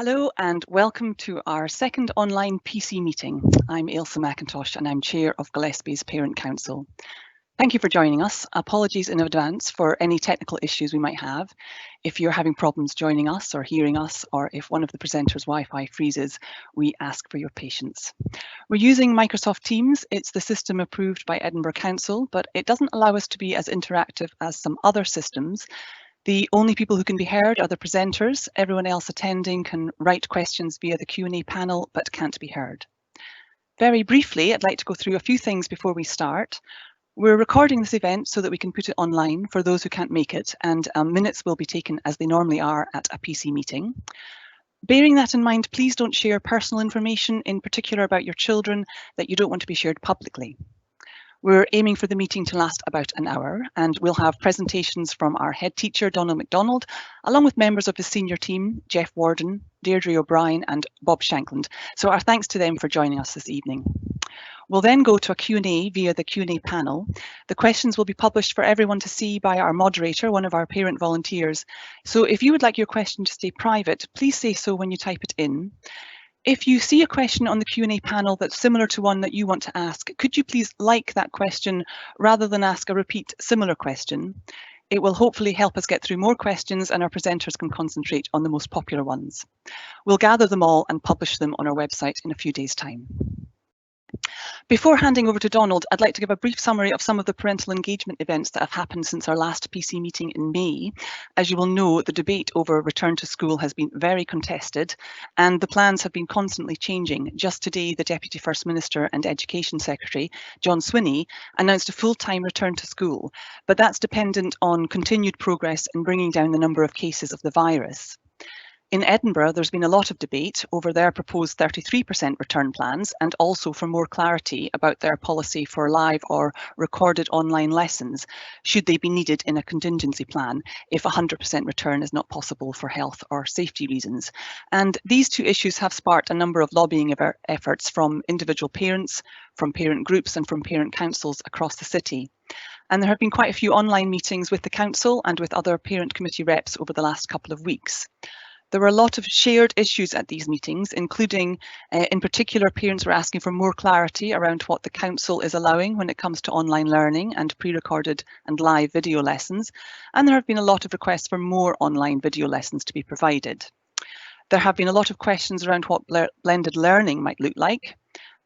Hello and welcome to our second online PC meeting. I'm Ailsa McIntosh and I'm Chair of Gilliespies Parent Council. Thank you for joining us. Apologies in advance for any technical issues we might have. If you're having problems joining us or hearing us, or if one of the presenters' Wi-Fi freezes, we ask for your patience. We're using Microsoft Teams. It's the system approved by Edinburgh Council, but it doesn't allow us to be as interactive as some other systems. The only people who can be heard are the presenters. Everyone else attending can write questions via the Q&A panel, but can't be heard. Very briefly, I'd like to go through a few things before we start. We're recording this event so that we can put it online for those who can't make it, and minutes will be taken as they normally are at a PC meeting. Bearing that in mind, please don't share personal information, in particular about your children, that you don't want to be shared publicly. We're aiming for the meeting to last about an hour, and we'll have presentations from our head teacher, Donald MacDonald, along with members of the senior team, Jeff Warden, Deirdre O'Brien and Bob Shankland. So our thanks to them for joining us this evening. We'll then go to a Q&A via the Q&A panel. The questions will be published for everyone to see by our moderator, one of our parent volunteers. So if you would like your question to stay private, please say so when you type it in. If you see a question on the Q&A panel that's similar to one that you want to ask, could you please like that question rather than ask a repeat similar question? It will hopefully help us get through more questions and our presenters can concentrate on the most popular ones. We'll gather them all and publish them on our website in a few days' time. Before handing over to Donald, I'd like to give a brief summary of some of the parental engagement events that have happened since our last PC meeting in May. As you will know, the debate over return to school has been very contested and the plans have been constantly changing. Just today, the Deputy First Minister and Education Secretary, John Swinney, announced a full-time return to school, but that's dependent on continued progress in bringing down the number of cases of the virus. In Edinburgh, there's been a lot of debate over their proposed 33% return plans and also for more clarity about their policy for live or recorded online lessons, should they be needed in a contingency plan if 100% return is not possible for health or safety reasons. And these two issues have sparked a number of lobbying efforts from individual parents, from parent groups and from parent councils across the city. And there have been quite a few online meetings with the council and with other parent committee reps over the last couple of weeks. There were a lot of shared issues at these meetings, including, in particular, parents were asking for more clarity around what the council is allowing when it comes to online learning and pre-recorded and live video lessons. And there have been a lot of requests for more online video lessons to be provided. There have been a lot of questions around what blended learning might look like.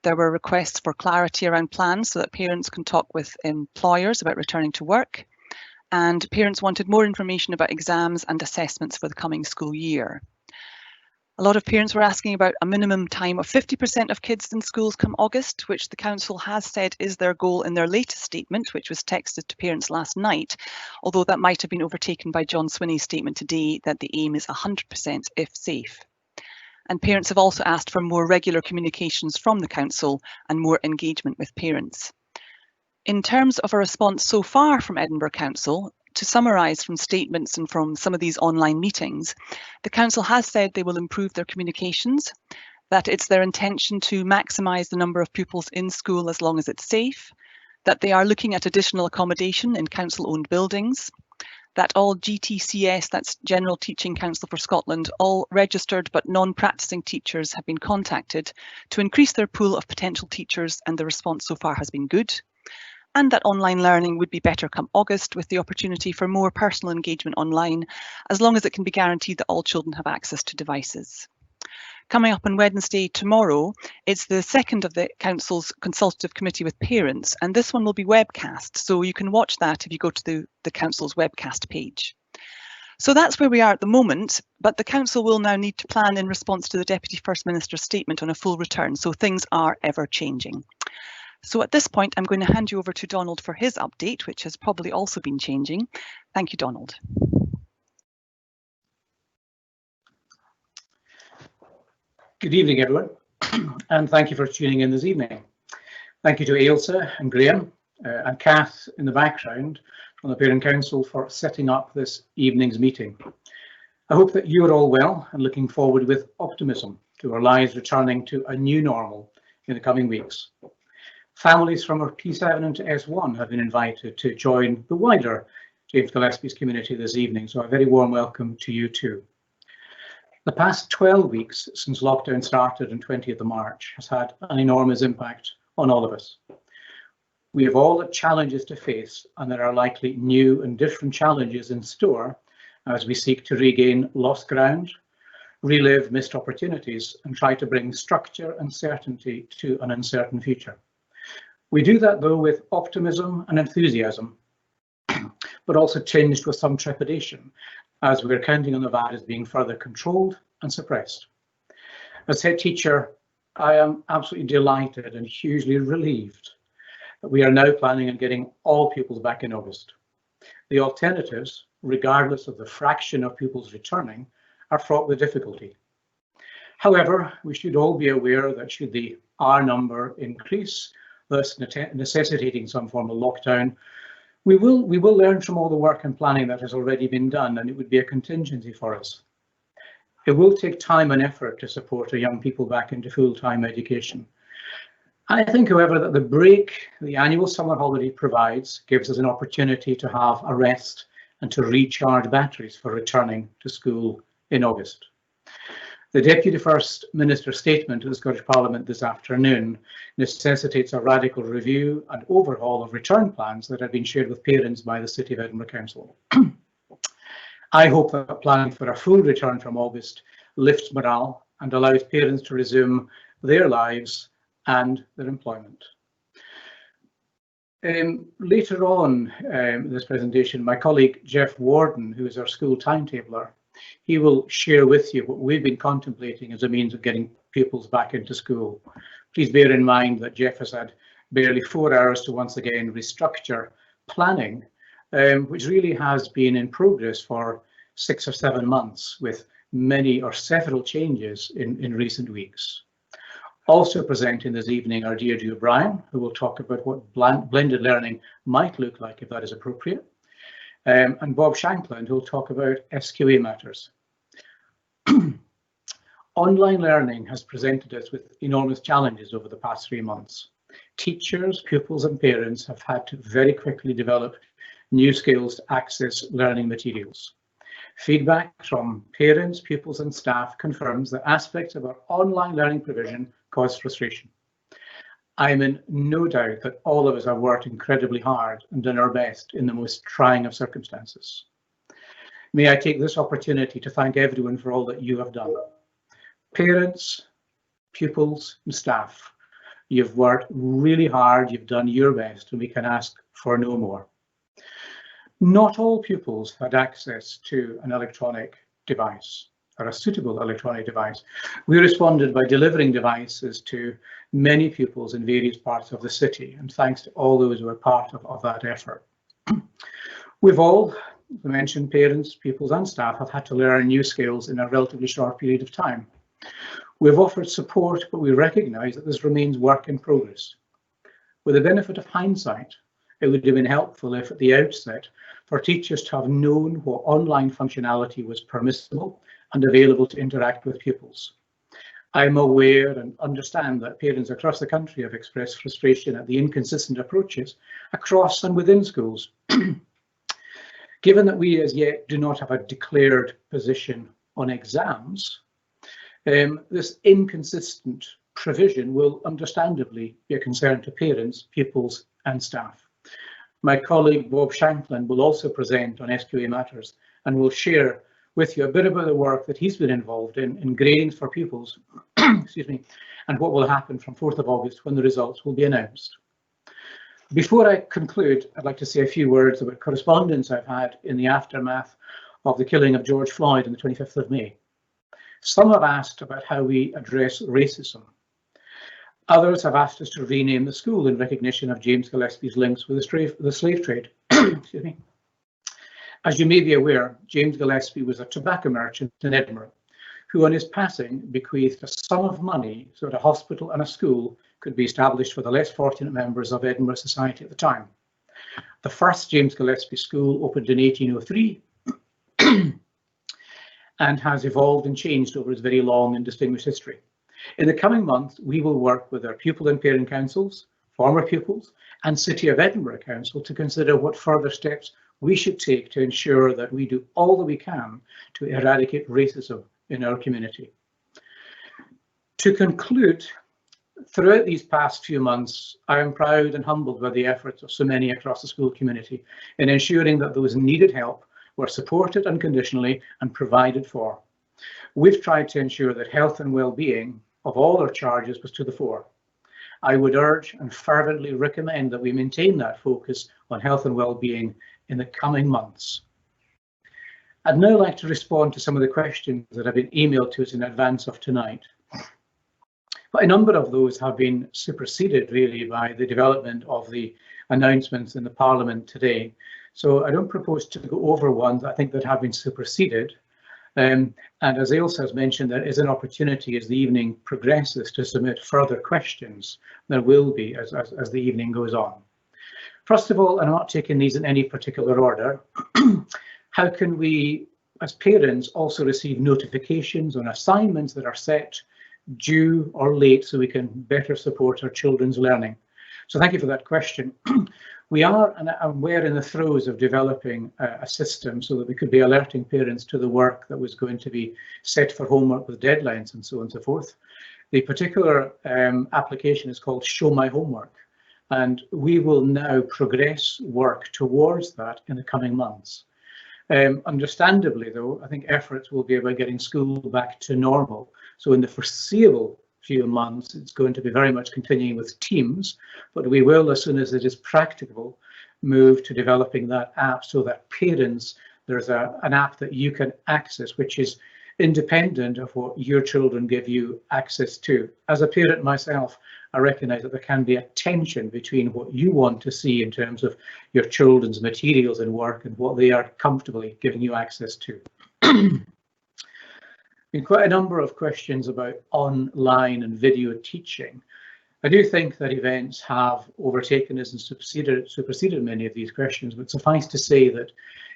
There were requests for clarity around plans so that parents can talk with employers about returning to work. And parents wanted more information about exams and assessments for the coming school year. A lot of parents were asking about a minimum time of 50% of kids in schools come August, which the council has said is their goal in their latest statement, which was texted to parents last night, although that might have been overtaken by John Swinney's statement today that the aim is 100% if safe. And parents have also asked for more regular communications from the council and more engagement with parents. In terms of a response so far from Edinburgh Council, to summarise from statements and from some of these online meetings, the council has said they will improve their communications, that it's their intention to maximise the number of pupils in school as long as it's safe, that they are looking at additional accommodation in council-owned buildings, that all GTCS, that's General Teaching Council for Scotland, all registered but non-practising teachers have been contacted to increase their pool of potential teachers, and the response so far has been good. And that online learning would be better come August with the opportunity for more personal engagement online, as long as it can be guaranteed that all children have access to devices. Coming up on Wednesday tomorrow, it's the second of the Council's consultative committee with parents, and this one will be webcast, so you can watch that if you go to the Council's webcast page. So that's where we are at the moment, but the Council will now need to plan in response to the Deputy First Minister's statement on a full return, so things are ever changing. So at this point, I'm going to hand you over to Donald for his update, which has probably also been changing. Thank you, Donald. Good evening, everyone, and thank you for tuning in this evening. Thank you to Ailsa and Graham and Kath in the background from the Parent Council for setting up this evening's meeting. I hope that you are all well and looking forward with optimism to our lives returning to a new normal in the coming weeks. Families from our P7 and S1 have been invited to join the wider James Gilliespies community this evening, so a very warm welcome to you too. The past 12 weeks since lockdown started on 20th of March has had an enormous impact on all of us. We have all the challenges to face, and there are likely new and different challenges in store as we seek to regain lost ground, relive missed opportunities, and try to bring structure and certainty to an uncertain future. We do that, though, with optimism and enthusiasm, but also tinged with some trepidation, as we're counting on the virus being further controlled and suppressed. As head teacher, I am absolutely delighted and hugely relieved that we are now planning on getting all pupils back in August. The alternatives, regardless of the fraction of pupils returning, are fraught with difficulty. However, we should all be aware that should the R number increase, thus necessitating some form of lockdown, we will learn from all the work and planning that has already been done, and it would be a contingency for us. It will take time and effort to support our young people back into full-time education. I think, however, that the break the annual summer holiday provides gives us an opportunity to have a rest and to recharge batteries for returning to school in August. The Deputy First Minister's statement to the Scottish Parliament this afternoon necessitates a radical review and overhaul of return plans that have been shared with parents by the City of Edinburgh Council. I hope that planning for a full return from August lifts morale and allows parents to resume their lives and their employment. Later on in this presentation, my colleague Jeff Warden, who is our school timetabler, he will share with you what we've been contemplating as a means of getting pupils back into school. Please bear in mind that Jeff has had barely 4 hours to once again restructure planning, which really has been in progress for 6 or 7 months, with many or several changes in recent weeks. Also presenting this evening are Deirdre O'Brien, who will talk about what blended learning might look like if that is appropriate, and Bob Shankland, who will talk about SQA matters. Online learning has presented us with enormous challenges over the past 3 months. Teachers, pupils and parents have had to very quickly develop new skills to access learning materials. Feedback from parents, pupils and staff confirms that aspects of our online learning provision cause frustration. I am in no doubt that all of us have worked incredibly hard and done our best in the most trying of circumstances. May I take this opportunity to thank everyone for all that you have done. Parents, pupils and staff, you've worked really hard, you've done your best, and we can ask for no more. Not all pupils had access to an electronic device or a suitable electronic device. We responded by delivering devices to many pupils in various parts of the city, and thanks to all those who were part of that effort. We've all, as I mentioned, parents, pupils and staff have had to learn new skills in a relatively short period of time. We've offered support, but we recognise that this remains work in progress. With the benefit of hindsight, it would have been helpful if at the outset for teachers to have known what online functionality was permissible and available to interact with pupils. I'm aware and understand that parents across the country have expressed frustration at the inconsistent approaches across and within schools. Given that we as yet do not have a declared position on exams, this inconsistent provision will understandably be a concern to parents, pupils and staff. My colleague Bob Shankland will also present on SQA matters and will share with you a bit about the work that he's been involved in gradings for pupils, excuse me, and what will happen from 4th of August when the results will be announced. Before I conclude, I'd like to say a few words about correspondence I've had in the aftermath of the killing of George Floyd on the 25th of May. Some have asked about how we address racism. Others have asked us to rename the school in recognition of James Gilliespies' links with the slave trade. Excuse me. As you may be aware, James Gillespie was a tobacco merchant in Edinburgh, who on his passing bequeathed a sum of money so that a hospital and a school could be established for the less fortunate members of Edinburgh society at the time. The first James Gillespie School opened in 1803 and has evolved and changed over its very long and distinguished history. In the coming months, we will work with our pupil and parent councils, former pupils, and City of Edinburgh Council to consider what further steps we should take to ensure that we do all that we can to eradicate racism in our community. To conclude, throughout these past few months, I am proud and humbled by the efforts of so many across the school community in ensuring that those who needed help were supported unconditionally and provided for. We've tried to ensure that health and well-being of all our charges was to the fore. I would urge and fervently recommend that we maintain that focus on health and well-being in the coming months. I'd now like to respond to some of the questions that have been emailed to us in advance of tonight. But a number of those have been superseded really by the development of the announcements in the Parliament today. So I don't propose to go over ones I think that have been superseded. And as Ailsa has mentioned, there is an opportunity as the evening progresses to submit further questions. There will be as the evening goes on. First of all, and I'm not taking these in any particular order, how can we as parents also receive notifications on assignments that are set, due or late, so we can better support our children's learning? So thank you for that question. We are, and we're in the throes of developing a system so that we could be alerting parents to the work that was going to be set for homework with deadlines and so on and so forth. The particular application is called Show My Homework, and we will now progress work towards that in the coming months. Understandably, though, I think efforts will be about getting school back to normal. So in the foreseeable few months, it's going to be very much continuing with Teams, but we will, as soon as it is practicable, move to developing that app so that parents, there's an app that you can access, which is independent of what your children give you access to. As a parent myself, I recognise that there can be a tension between what you want to see in terms of your children's materials and work and what they are comfortably giving you access to. Been quite a number of questions about online and video teaching. I do think that events have overtaken us and superseded many of these questions, but suffice to say that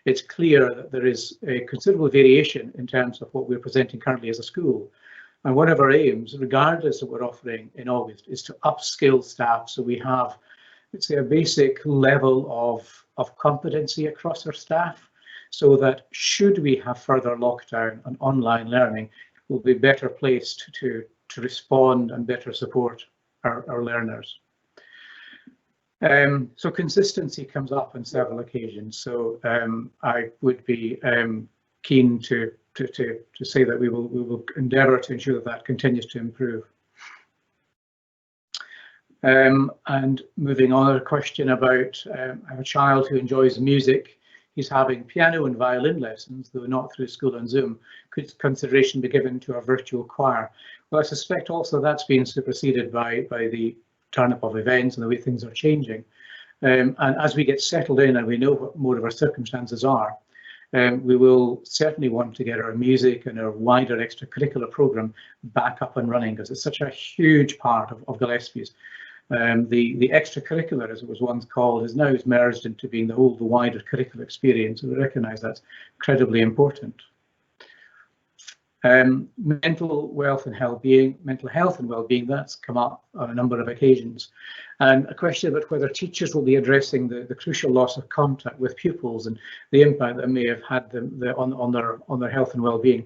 it's clear that there is a considerable variation in terms of what we're presenting currently as a school. And one of our aims, regardless of what we're offering in August, is to upskill staff so we have, let's say, a basic level of competency across our staff, so that should we have further lockdown and online learning, we'll be better placed to respond and better support our learners. So consistency comes up on several occasions. So I would be keen to say that we will endeavour to ensure that that continues to improve. And moving on, a question about I have a child who enjoys music. He's having piano and violin lessons, though not through school and Zoom. Could consideration be given to our virtual choir? Well, I suspect also that's been superseded by the turn up of events and the way things are changing. And as we get settled in and we know what more of our circumstances are, we will certainly want to get our music and our wider extracurricular programme back up and running, because it's such a huge part of Gilliespies. The extracurricular, as it was once called, is now merged into being the wider curricular experience. We recognise that's incredibly important. Mental health and well-being, that's come up on a number of occasions. And a question about whether teachers will be addressing the crucial loss of contact with pupils and the impact that may have had on their health and well-being.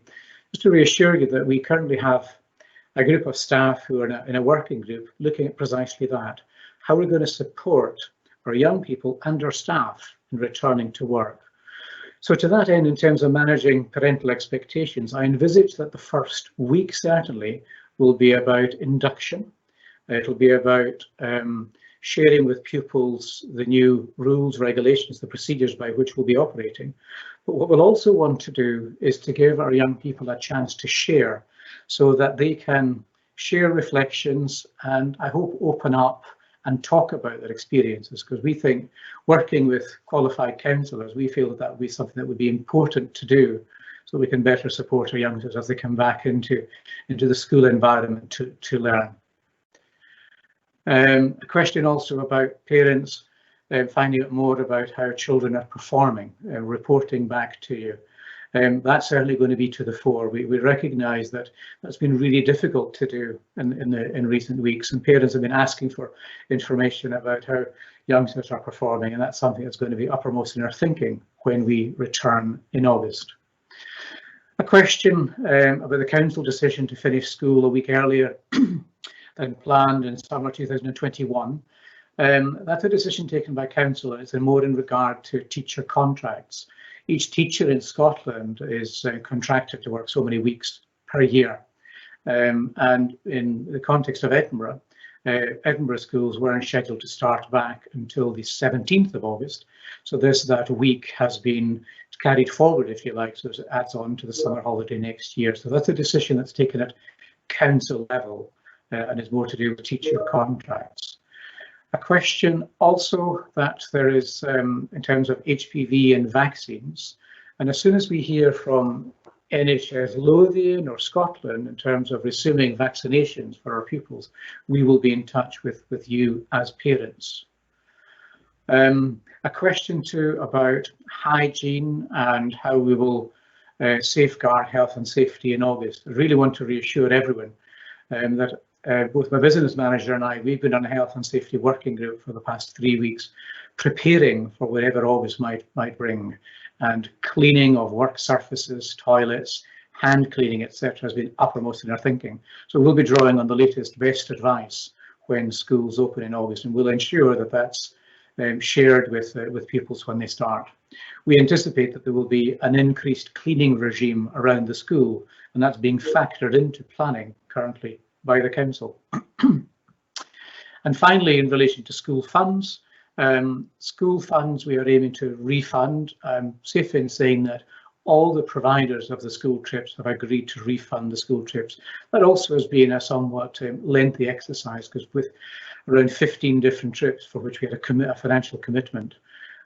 Just to reassure you that we currently have a group of staff who are in a working group looking at precisely that. How we're going to support our young people and our staff in returning to work. So to that end, in terms of managing parental expectations, I envisage that the first week certainly will be about induction. It'll be about sharing with pupils the new rules, regulations, the procedures by which we'll be operating. But what we'll also want to do is to give our young people a chance to share, so that they can share reflections and, I hope, open up and talk about their experiences, because we think working with qualified counsellors, we feel that would be something that would be important to do, so we can better support our youngsters as they come back into the school environment to learn. A question also about parents finding out more about how children are performing, reporting back to you. That's certainly going to be to the fore. We recognise that that's been really difficult to do in recent weeks, and parents have been asking for information about how youngsters are performing, and that's something that's going to be uppermost in our thinking when we return in August. A question about the council decision to finish school a week earlier than planned in summer 2021. That's a decision taken by council, and it's more in regard to teacher contracts. Each teacher in Scotland is contracted to work so many weeks per year. And in the context of Edinburgh, Edinburgh schools weren't scheduled to start back until the 17th of August. So that week has been carried forward, if you like, so it adds on to the summer holiday next year. So that's a decision that's taken at council level and is more to do with teacher contracts. A question also that there is in terms of HPV and vaccines, and as soon as we hear from NHS Lothian or Scotland in terms of resuming vaccinations for our pupils, we will be in touch with you as parents. A question too about hygiene and how we will safeguard health and safety in August. I really want to reassure everyone that both my business manager and I, we've been on a health and safety working group for the past 3 weeks, preparing for whatever August might bring. And cleaning of work surfaces, toilets, hand cleaning, etc., has been uppermost in our thinking. So we'll be drawing on the latest best advice when schools open in August, and we'll ensure that that's shared with pupils when they start. We anticipate that there will be an increased cleaning regime around the school, and that's being factored into planning currently by the council. And finally, in relation to school funds, we are aiming to refund. I'm safe in saying that all the providers of the school trips have agreed to refund the school trips. That also has been a somewhat lengthy exercise, because with around 15 different trips for which we had a financial commitment,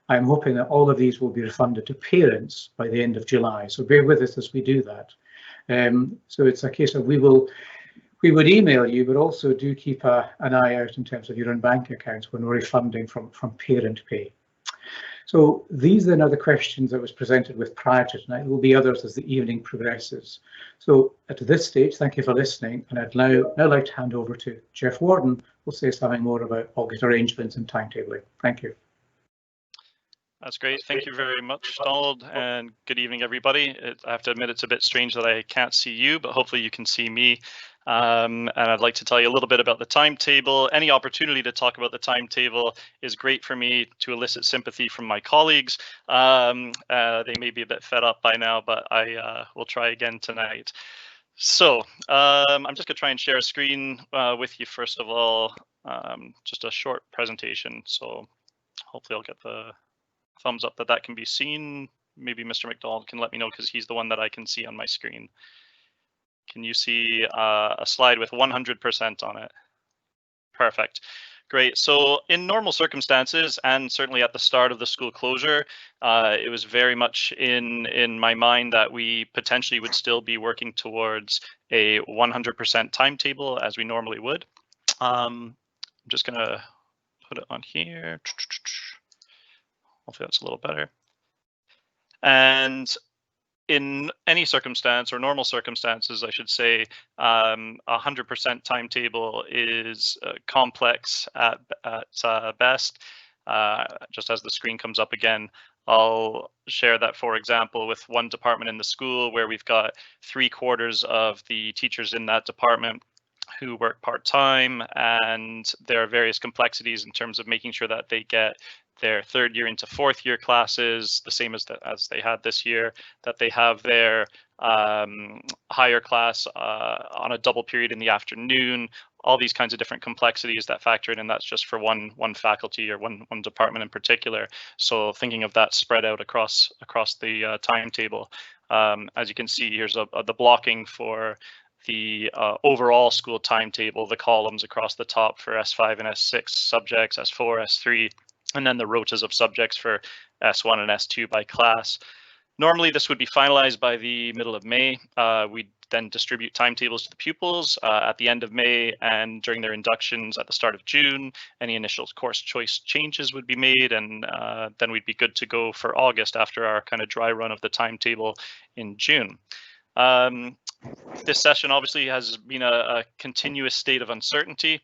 I'm hoping that all of these will be refunded to parents by the end of July. So bear with us as we do that. So it's a case of we would email you, but also do keep an eye out in terms of your own bank accounts when we're refunding from parent pay. So these then are the questions I was presented with prior to tonight. There will be others as the evening progresses. So at this stage, thank you for listening, and I'd now like to hand over to Jeff Warden, who'll say something more about August arrangements and timetabling. Thank you. That's great. Thank you very much, Donald, and good evening, everybody. I have to admit it's a bit strange that I can't see you, but hopefully you can see me. And I'd like to tell you a little bit about the timetable. Any opportunity to talk about the timetable is great for me to elicit sympathy from my colleagues. They may be a bit fed up by now, but I will try again tonight. So I'm just going to try and share a screen with you first of all, just a short presentation. So hopefully I'll get the thumbs up that can be seen. Maybe Mr. McDonald can let me know, because he's the one that I can see on my screen. Can you see a slide with 100% on it? Perfect. Great. So in normal circumstances, and certainly at the start of the school closure, it was very much in my mind that we potentially would still be working towards a 100% timetable as we normally would. I'm just going to put it on here. Hopefully that's a little better. And in any circumstance, or normal circumstances, I should say, 100% timetable is complex at best. Just as the screen comes up again, I'll share that, for example, with one department in the school where we've got 3/4 of the teachers in that department who work part-time, and there are various complexities in terms of making sure that they get their 3rd year into 4th year classes, the same as they had this year, that they have their higher class on a double period in the afternoon, all these kinds of different complexities that factor in, and that's just for one faculty or one department in particular. So thinking of that spread out across the timetable. As you can see, here's the blocking for the overall school timetable, the columns across the top for S5 and S6 subjects, S4, S3, and then the rotas of subjects for S1 and S2 by class. Normally, this would be finalized by the middle of May. We'd then distribute timetables to the pupils at the end of May, and during their inductions at the start of June. Any initial course choice changes would be made, and then we'd be good to go for August after our kind of dry run of the timetable in June. This session obviously has been a continuous state of uncertainty,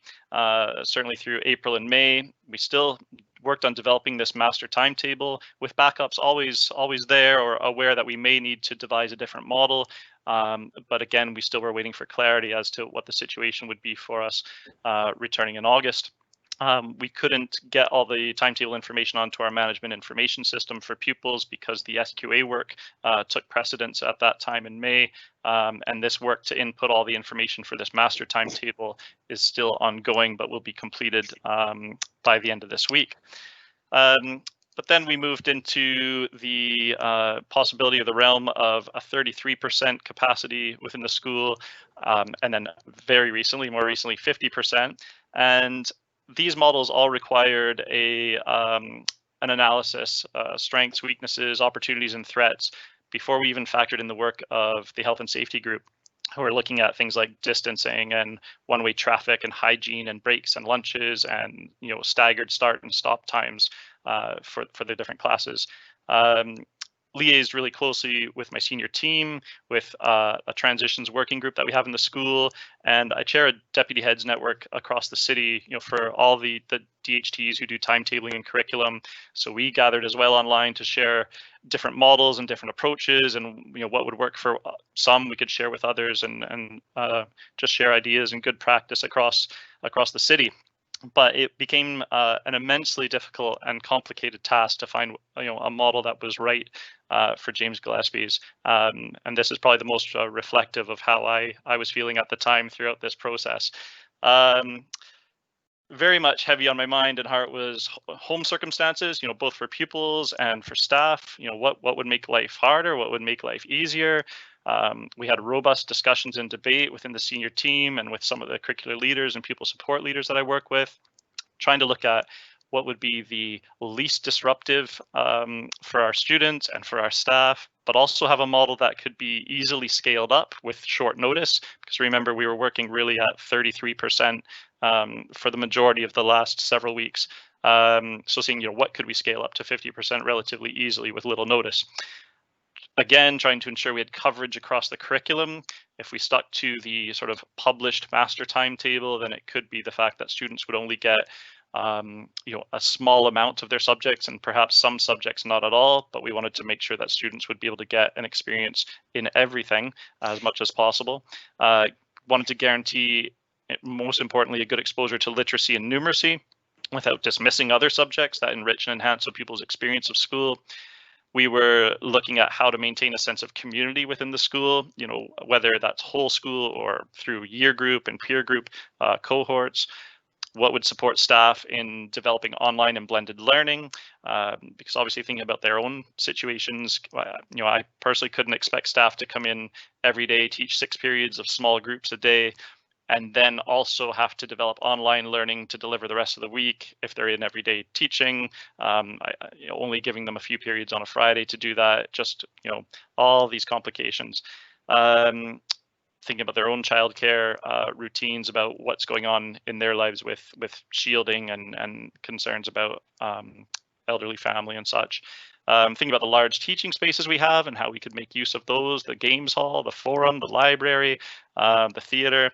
certainly through April and May. We still worked on developing this master timetable with backups always there, or aware that we may need to devise a different model. But again, we still were waiting for clarity as to what the situation would be for us returning in August. We couldn't get all the timetable information onto our management information system for pupils because the SQA work took precedence at that time in May. And this work to input all the information for this master timetable is still ongoing, but will be completed by the end of this week. But then we moved into the possibility of the realm of a 33% capacity within the school, and then more recently, 50%. And these models all required an analysis, strengths, weaknesses, opportunities, and threats before we even factored in the work of the health and safety group, who are looking at things like distancing and one-way traffic and hygiene and breaks and lunches and staggered start and stop times for the different classes. Liaised really closely with my senior team, with a transitions working group that we have in the school, and I chair a deputy heads network across the city, for all the DHTs who do timetabling and curriculum. So we gathered as well online to share different models and different approaches, and what would work for some we could share with others, and just share ideas and good practice across the city. But it became an immensely difficult and complicated task to find a model that was right for James Gilliespies. And this is probably the most reflective of how I was feeling at the time throughout this process. Very much heavy on my mind and heart was home circumstances, both for pupils and for staff. What would make life harder? What would make life easier? We had robust discussions and debate within the senior team and with some of the curricular leaders and pupil support leaders that I work with, trying to look at what would be the least disruptive for our students and for our staff, but also have a model that could be easily scaled up with short notice. Because remember, we were working really at 33% for the majority of the last several weeks. So seeing, what could we scale up to 50% relatively easily with little notice. Again, trying to ensure we had coverage across the curriculum. If we stuck to the sort of published master timetable, then it could be the fact that students would only get a small amount of their subjects, and perhaps some subjects not at all, but we wanted to make sure that students would be able to get an experience in everything as much as possible. Wanted to guarantee, most importantly, a good exposure to literacy and numeracy without dismissing other subjects that enrich and enhance a pupil's experience of school. We were looking at how to maintain a sense of community within the school, whether that's whole school or through year group and peer group cohorts. What would support staff in developing online and blended learning? Because obviously thinking about their own situations, I personally couldn't expect staff to come in every day, teach 6 periods of small groups a day, and then also have to develop online learning to deliver the rest of the week if they're in everyday teaching, only giving them a few periods on a Friday to do that, just, all these complications. Thinking about their own childcare routines, about what's going on in their lives with shielding and concerns about elderly family and such. Thinking about the large teaching spaces we have and how we could make use of those, the games hall, the forum, the library, the theater.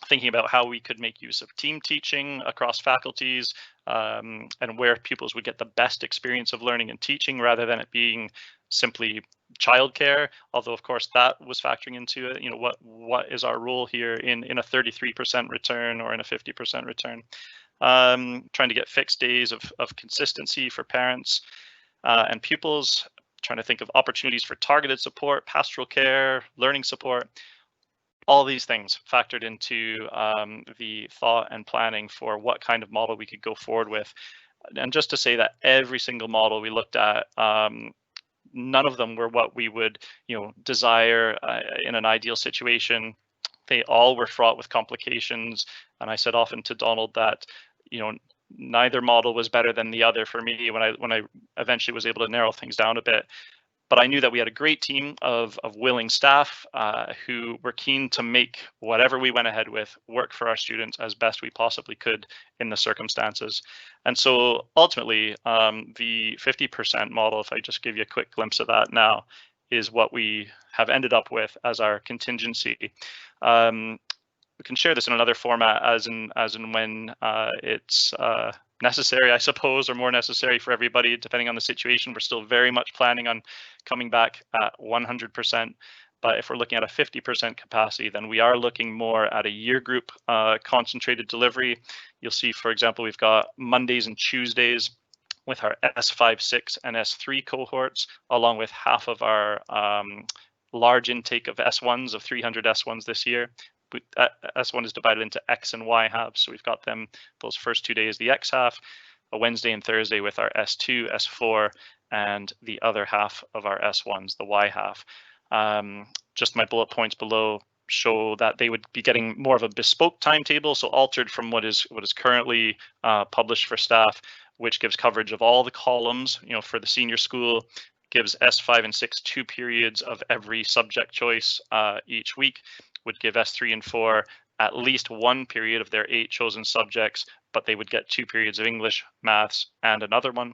Thinking about how we could make use of team teaching across faculties, and where pupils would get the best experience of learning and teaching rather than it being simply childcare. Although of course that was factoring into it, what is our role here in a 33% return or in a 50% return. Trying to get fixed days of consistency for parents and pupils, trying to think of opportunities for targeted support, pastoral care, learning support. All these things factored into the thought and planning for what kind of model we could go forward with. And just to say that every single model we looked at, none of them were what we would, desire in an ideal situation. They all were fraught with complications. And I said often to Donald that, neither model was better than the other for me when I eventually was able to narrow things down a bit. But I knew that we had a great team of willing staff who were keen to make whatever we went ahead with work for our students as best we possibly could in the circumstances. And so ultimately, the 50% model, if I just give you a quick glimpse of that now, is what we have ended up with as our contingency. We can share this in another format as and when it's necessary, I suppose, or more necessary for everybody, depending on the situation. We're still very much planning on coming back at 100%. But if we're looking at a 50% capacity, then we are looking more at a year group concentrated delivery. You'll see, for example, we've got Mondays and Tuesdays with our S5, 6, and S3 cohorts, along with half of our large intake of S1s, of 300 S1s this year. S1 is divided into X and Y halves. So we've got them, those first 2 days, the X half, a Wednesday and Thursday with our S2, S4, and the other half of our S1s, the Y half. Just my bullet points below show that they would be getting more of a bespoke timetable, so altered from what is currently published for staff, which gives coverage of all the columns. For the senior school, gives S5 and 6 2 periods of every subject choice each week, would give S3 and 4 at least 1 period of their 8 chosen subjects, but they would get 2 periods of English, maths, and another one.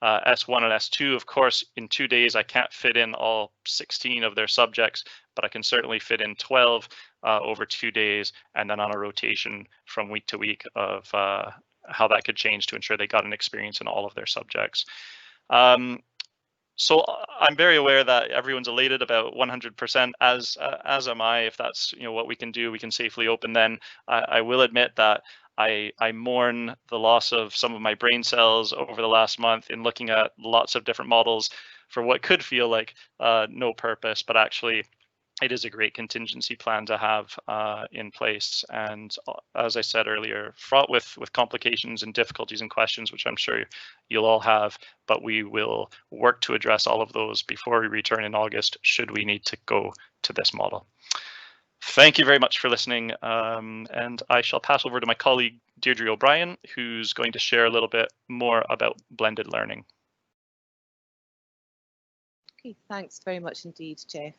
S1 and S2, of course, in 2 days, I can't fit in all 16 of their subjects, but I can certainly fit in 12 over 2 days, and then on a rotation from week to week of how that could change to ensure they got an experience in all of their subjects. So I'm very aware that everyone's elated about 100%, as am I. If that's what we can do, we can safely open. Then I will admit that I mourn the loss of some of my brain cells over the last month in looking at lots of different models for what could feel like no purpose, but actually it is a great contingency plan to have in place. And as I said earlier, fraught with complications and difficulties and questions, which I'm sure you'll all have, but we will work to address all of those before we return in August, should we need to go to this model. Thank you very much for listening, and I shall pass over to my colleague Deirdre O'Brien, who's going to share a little bit more about blended learning. Okay, thanks very much indeed, Jeff.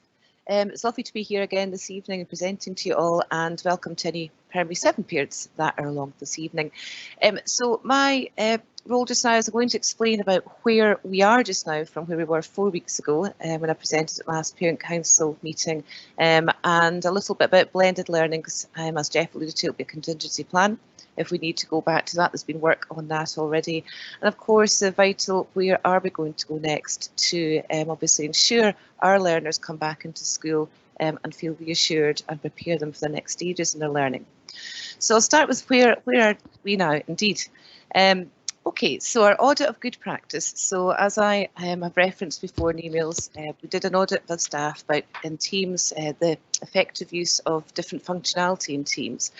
It's lovely to be here again this evening and presenting to you all, and welcome to any primary 7 periods that are along this evening. So my role just now is I'm going to explain about where we are just now from where we were 4 weeks ago when I presented at last Parent Council meeting, and a little bit about blended learning, because as Jeff alluded to, it'll be a contingency plan if we need to go back to that. There's been work on that already. And of course, the vital, where are we going to go next to obviously ensure our learners come back into school and feel reassured and prepare them for the next stages in their learning. So I'll start with where are we now, indeed. Okay, so our audit of good practice. So as I have referenced before in emails, we did an audit with staff about in Teams, the effective use of different functionality in Teams.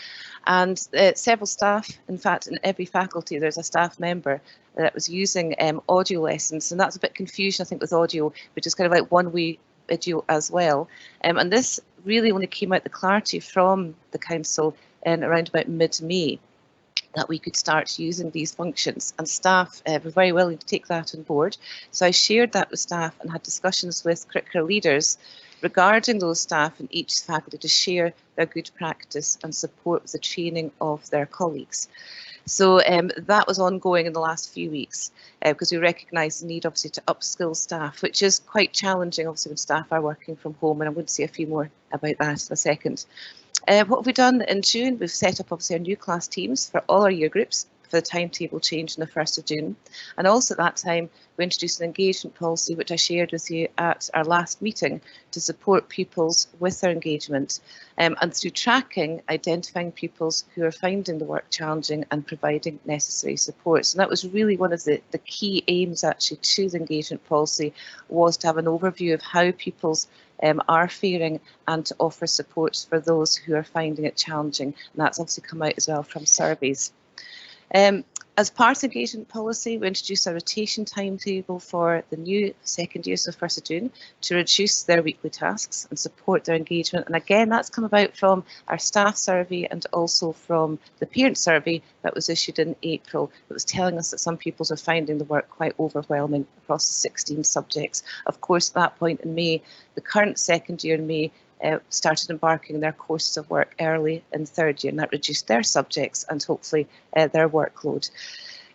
And several staff, in fact, in every faculty, there's a staff member that was using audio lessons. And that's a bit confusion, I think, with audio, which is kind of like one-way video as well. And this really only came out the clarity from the council in around about mid-May, that we could start using these functions, and staff were very willing to take that on board. So I shared that with staff and had discussions with curricular leaders regarding those staff in each faculty to share their good practice and support the training of their colleagues. So that was ongoing in the last few weeks because we recognise the need obviously to upskill staff, which is quite challenging obviously when staff are working from home, and I'm going to say a few more about that in a second. What have we done in June? We've set up obviously our new class teams for all our year groups for the timetable change on the 1st of June. And also at that time, we introduced an engagement policy, which I shared with you at our last meeting, to support pupils with their engagement. And through tracking, identifying pupils who are finding the work challenging and providing necessary supports. And that was really one of the key aims actually to the engagement policy, was to have an overview of how pupils are faring and to offer supports for those who are finding it challenging. And that's obviously come out as well from surveys. As part of engagement policy, we introduced a rotation timetable for the new second year, so 1st of June, to reduce their weekly tasks and support their engagement. And again, that's come about from our staff survey and also from the parent survey that was issued in April. It was telling us that some pupils are finding the work quite overwhelming across the 16 subjects. Of course, at that point in May, the current second year in May started embarking on their courses of work early in 3rd year, and that reduced their subjects and hopefully their workload.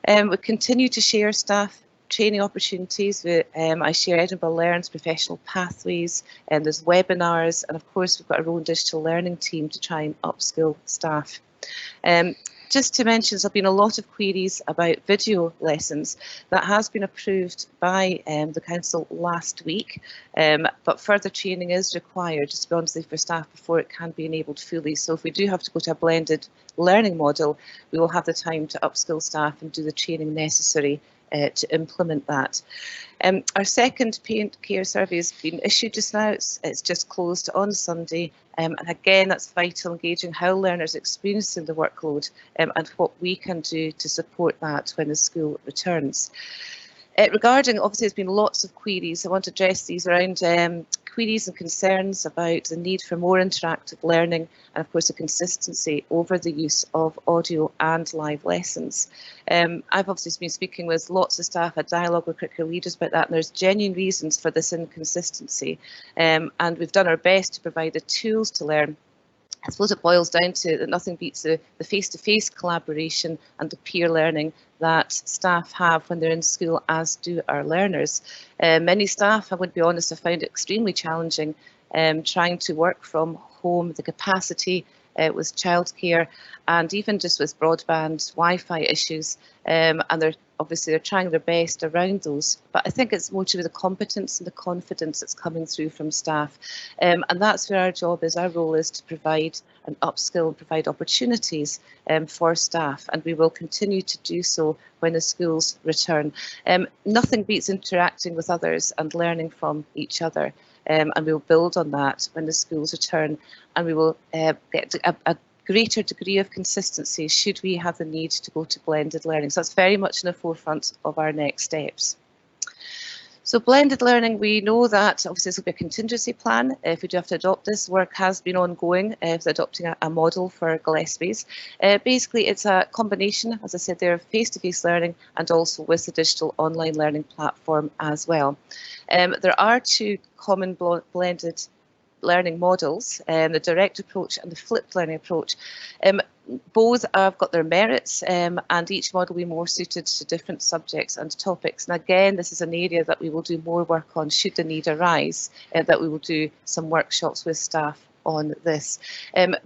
We continue to share staff training opportunities. I share Edinburgh Learns professional pathways, and there's webinars, and of course we've got our own digital learning team to try and upskill staff. Just to mention, there's been a lot of queries about video lessons. That has been approved by the Council last week, but further training is required, just to be honest, for staff before it can be enabled fully. So if we do have to go to a blended learning model, we will have the time to upskill staff and do the training necessary to implement that. Our second parent care survey has been issued just now. It's just closed on Sunday, and again that's vital, engaging how learners are experiencing the workload and what we can do to support that when the school returns. Regarding, obviously there's been lots of queries. I want to address these around queries and concerns about the need for more interactive learning and of course the consistency over the use of audio and live lessons. I've obviously been speaking with lots of staff, had dialogue with curricular leaders about that, and there's genuine reasons for this inconsistency, and we've done our best to provide the tools to learn. I suppose it boils down to that nothing beats the face-to-face collaboration and the peer learning that staff have when they're in school, as do our learners. Many staff, I would be honest, have found it extremely challenging trying to work from home, the capacity with childcare and even just with broadband Wi-Fi issues, and they're trying their best around those. But I think it's more to do with the competence and the confidence that's coming through from staff, and that's where our job is. Our role is to provide and upskill and provide opportunities for staff, and we will continue to do so when the schools return. Nothing beats interacting with others and learning from each other. And we will build on that when the schools return, and we will get a greater degree of consistency should we have the need to go to blended learning. So that's very much in the forefront of our next steps. So blended learning, we know that obviously this will be a contingency plan. If we do have to adopt this, work has been ongoing with adopting a model for Gilliespies. Basically, it's a combination, as I said there, of face-to-face learning and also with the digital online learning platform as well. There are two common blended learning models, the direct approach and the flipped learning approach. Both have got their merits, and each model will be more suited to different subjects and topics. And again, this is an area that we will do more work on should the need arise, that we will do some workshops with staff on this.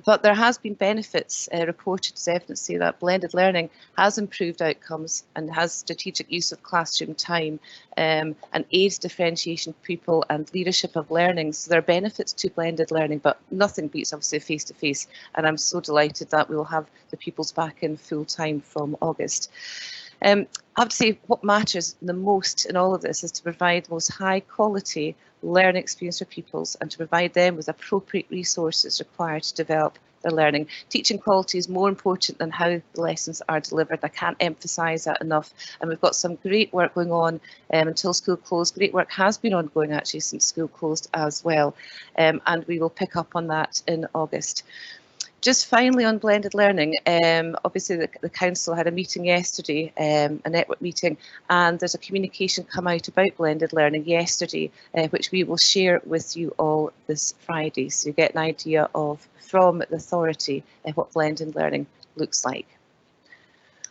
But there has been benefits reported as evidence that blended learning has improved outcomes and has strategic use of classroom time and aids differentiation of pupil and leadership of learning. So there are benefits to blended learning, but nothing beats obviously face-to-face. And I'm so delighted that we will have the pupils back in full time from August. I have to say what matters the most in all of this is to provide the most high quality learning experience for pupils and to provide them with appropriate resources required to develop their learning. Teaching quality is more important than how the lessons are delivered. I can't emphasise that enough. And we've got some great work going on until school closed. Great work has been ongoing actually since school closed as well. And we will pick up on that in August. Just finally on blended learning, obviously the council had a meeting yesterday, a network meeting, and there's a communication come out about blended learning yesterday, which we will share with you all this Friday, so you get an idea of from the authority what blended learning looks like.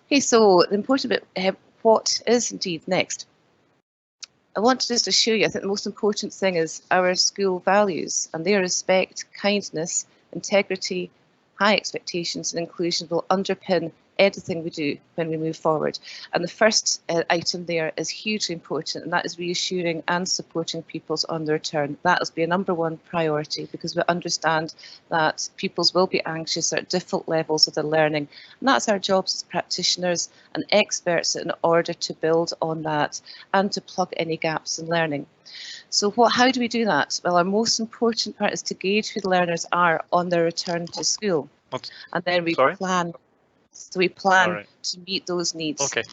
Okay, so the important bit, what is indeed next? I want just to show you, I think the most important thing is our school values, and they are respect, kindness, integrity, high expectations and inclusion will underpin everything we do when we move forward. And the first item there is hugely important, and that is reassuring and supporting pupils on their return. That will be a #1 priority because we understand that pupils will be anxious at different levels of their learning. And that's our jobs as practitioners and experts in order to build on that and to plug any gaps in learning. So how do we do that? Well, our most important part is to gauge who the learners are on their return to school. And then we plan. So we plan to meet those needs. Okay.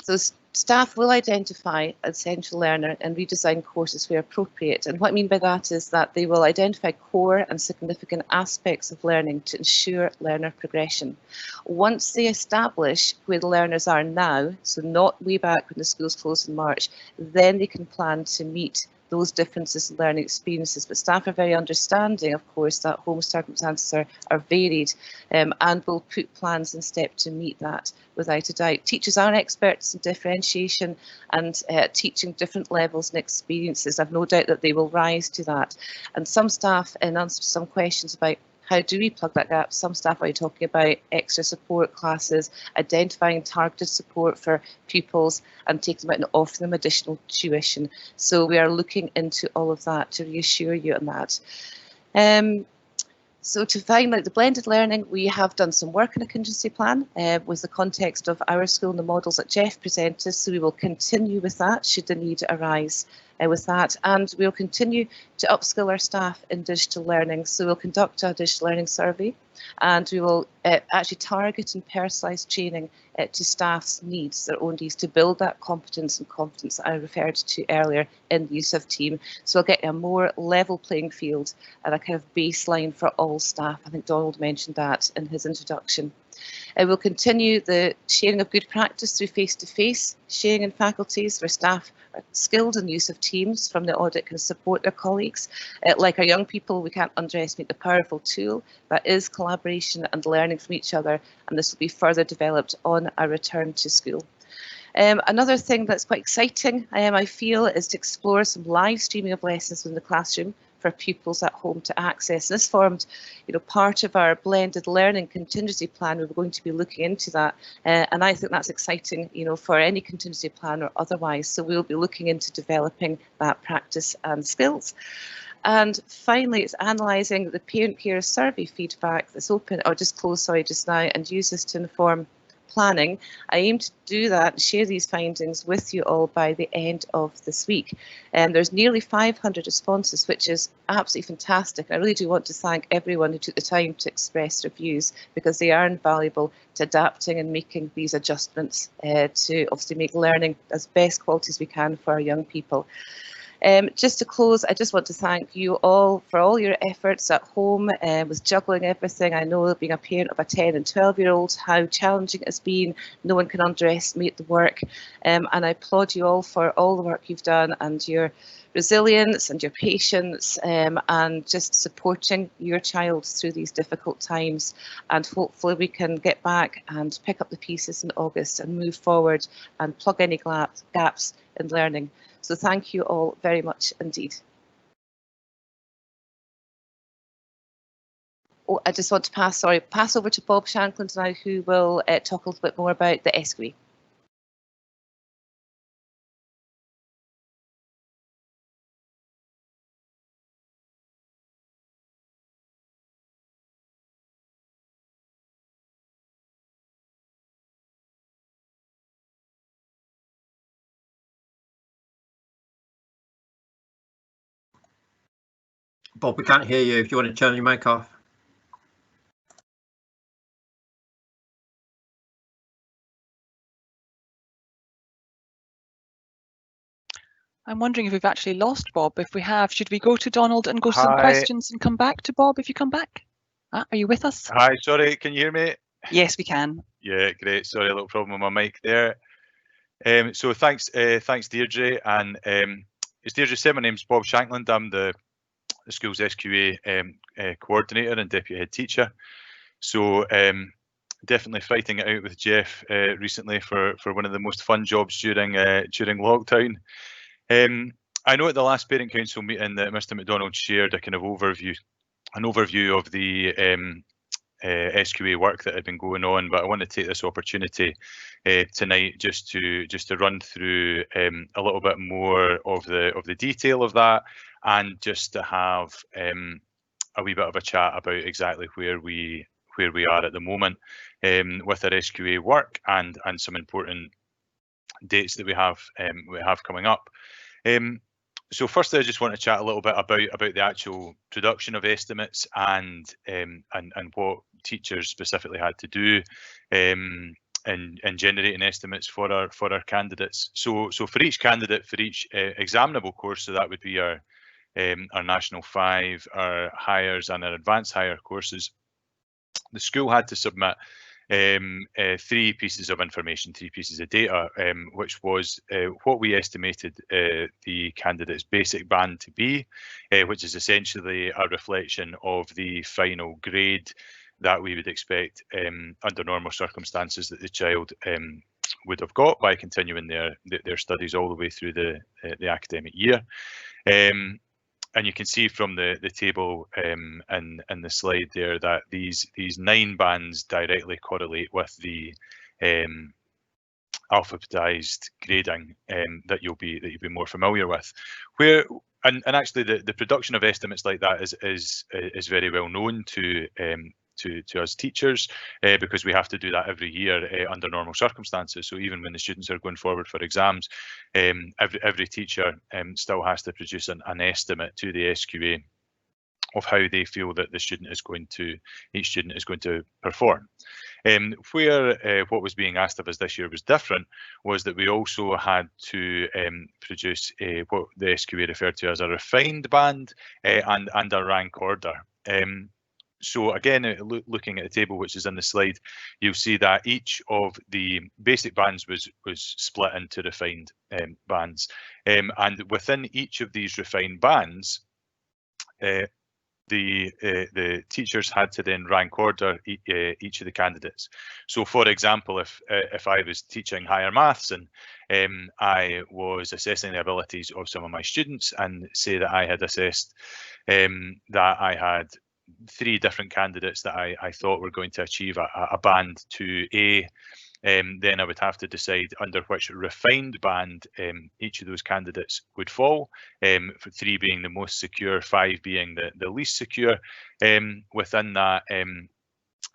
So staff will identify a essential learner and redesign courses where appropriate. And what I mean by that is that they will identify core and significant aspects of learning to ensure learner progression. Once they establish where the learners are now, so not way back when the schools closed in March, then they can plan to meet those differences in learning experiences. But staff are very understanding, of course, that home circumstances are varied, and will put plans in step to meet that without a doubt. Teachers are experts in differentiation and teaching different levels and experiences. I've no doubt that they will rise to that. And some staff, in answer to some questions about how do we plug that gap? Some staff are talking about extra support classes, identifying targeted support for pupils and taking them out and offering them additional tuition. So we are looking into all of that to reassure you on that. So to find out the blended learning, we have done some work in a contingency plan with the context of our school and the models that Jeff presented. So we will continue with that should the need arise with that. And we'll continue to upskill our staff in digital learning. So we'll conduct a digital learning survey and we will actually target and personalise training to staff's needs, their own needs, to build that competence and confidence that I referred to earlier in the use of team. So we'll get a more level playing field and a kind of baseline for all staff. I think Donald mentioned that in his introduction. We'll continue the sharing of good practice through face-to-face sharing in faculties where staff are skilled in the use of teams from the audit can support their colleagues. Like our young people, we can't underestimate the powerful tool that is collaboration and learning from each other, and this will be further developed on our return to school. Another thing that's quite exciting, I feel, is to explore some live streaming of lessons in the classroom for pupils at home to access. And this formed, part of our blended learning contingency plan. We were going to be looking into that, and I think that's exciting, for any contingency plan or otherwise. So we'll be looking into developing that practice and skills. And finally, it's analysing the parent care survey feedback that's open, or just closed, sorry, just now, and use this to inform planning. I aim to do that and share these findings with you all by the end of this week. And there's nearly 500 responses, which is absolutely fantastic. I really do want to thank everyone who took the time to express their views, because they are invaluable to adapting and making these adjustments to obviously make learning as best quality as we can for our young people. Just to close, I just want to thank you all for all your efforts at home with juggling everything. I know, being a parent of a 10 and 12-year-old, how challenging it has been. No one can underestimate the work, and I applaud you all for all the work you've done and your resilience and your patience, and just supporting your child through these difficult times. And hopefully we can get back and pick up the pieces in August and move forward and plug any gaps in learning. So thank you all very much indeed. Oh, I just want to pass over to Bob Shankland now, who will talk a little bit more about the SQE. Bob, we can't hear you. If you want to turn your mic off. I'm wondering if we've actually lost Bob. If we have, should we go to Donald and go to some questions and come back to Bob if you come back? Are you with us? Hi, sorry, can you hear me? Yes, we can. Yeah, great. Sorry, a little problem with my mic there. So thanks Deirdre. And as Deirdre said, my name's Bob Shankland. I'm the school's SQA coordinator and deputy head teacher. So definitely fighting it out with Jeff recently for one of the most fun jobs during lockdown. I know at the last parent council meeting that Mr. McDonald shared a kind of overview of the SQA work that had been going on, but I want to take this opportunity tonight just to run through a little bit more of the detail of that, and just to have a wee bit of a chat about exactly where we are at the moment with our SQA work and some important dates that we have coming up. So firstly, I just want to chat a little bit about the actual production of estimates and what teachers specifically had to do in generating estimates for our candidates. So for each candidate, for each examinable course, so that would be our National 5, our Hires and our Advanced Hire courses, the school had to submit 3 pieces of information, 3 pieces of data, which was what we estimated the candidate's basic band to be, which is essentially a reflection of the final grade that we would expect under normal circumstances that the child would have got by continuing their studies all the way through the academic year. and you can see from the table and the slide there that these 9 bands directly correlate with the alphabetized grading that you'll be more familiar with. Where and actually the production of estimates like that is very well known to us teachers, because we have to do that every year under normal circumstances. So even when the students are going forward for exams, every teacher still has to produce an estimate to the SQA of how they feel that each student is going to perform. Where what was being asked of us this year was different was that we also had to produce what the SQA referred to as a refined band and a rank order. So again, looking at the table which is in the slide, you'll see that each of the basic bands was split into refined bands, and within each of these refined bands, the teachers had to then rank order each of the candidates. So, for example, if I was teaching higher maths and I was assessing the abilities of some of my students, and say that I had assessed that I had 3 different candidates that I thought were going to achieve a band 2A, then I would have to decide under which refined band each of those candidates would fall, for 3 being the most secure, 5 being the least secure within that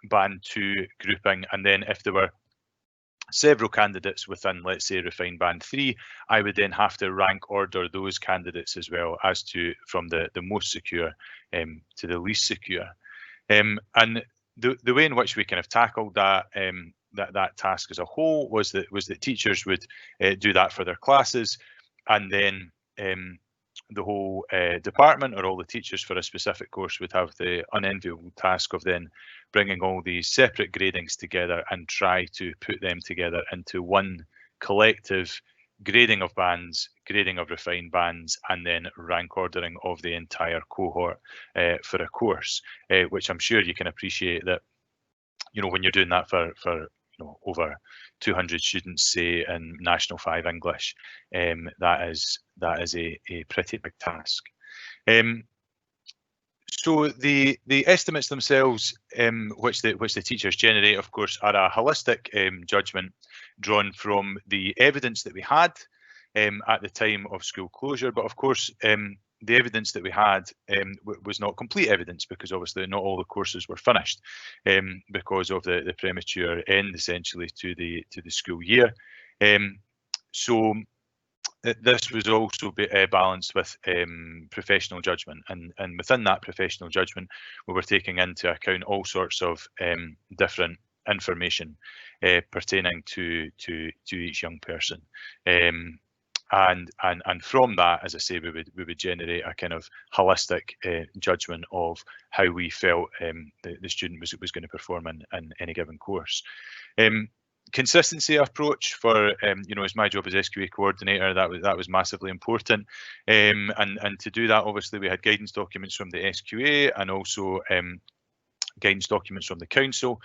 band 2 grouping. And then if there were several candidates within, let's say, refined band 3, I would then have to rank order those candidates as well, as to from the most secure to the least secure. And the way in which we kind of tackled that that task as a whole was that teachers would do that for their classes, and then the whole department, or all the teachers for a specific course, would have the unenviable task of then bringing all these separate gradings together and try to put them together into one collective grading of bands, grading of refined bands, and then rank ordering of the entire cohort for a course, which I'm sure you can appreciate that, you know, when you're doing that for over 200 students, say in National 5 English, that is a pretty big task. So the estimates themselves, which the teachers generate, of course, are a holistic judgment drawn from the evidence that we had at the time of school closure. But of course, the evidence that we had was not complete evidence, because obviously not all the courses were finished because of the premature end, essentially, to the school year. So this was also balanced with professional judgment, and within that professional judgment, we were taking into account all sorts of different information pertaining to each young person. And from that, as I say, we would generate a kind of holistic judgment of how we felt the student was going to perform in any given course. Consistency approach for as my job as SQA coordinator, that was massively important, and to do that, obviously we had guidance documents from the SQA and also guidance documents from the council,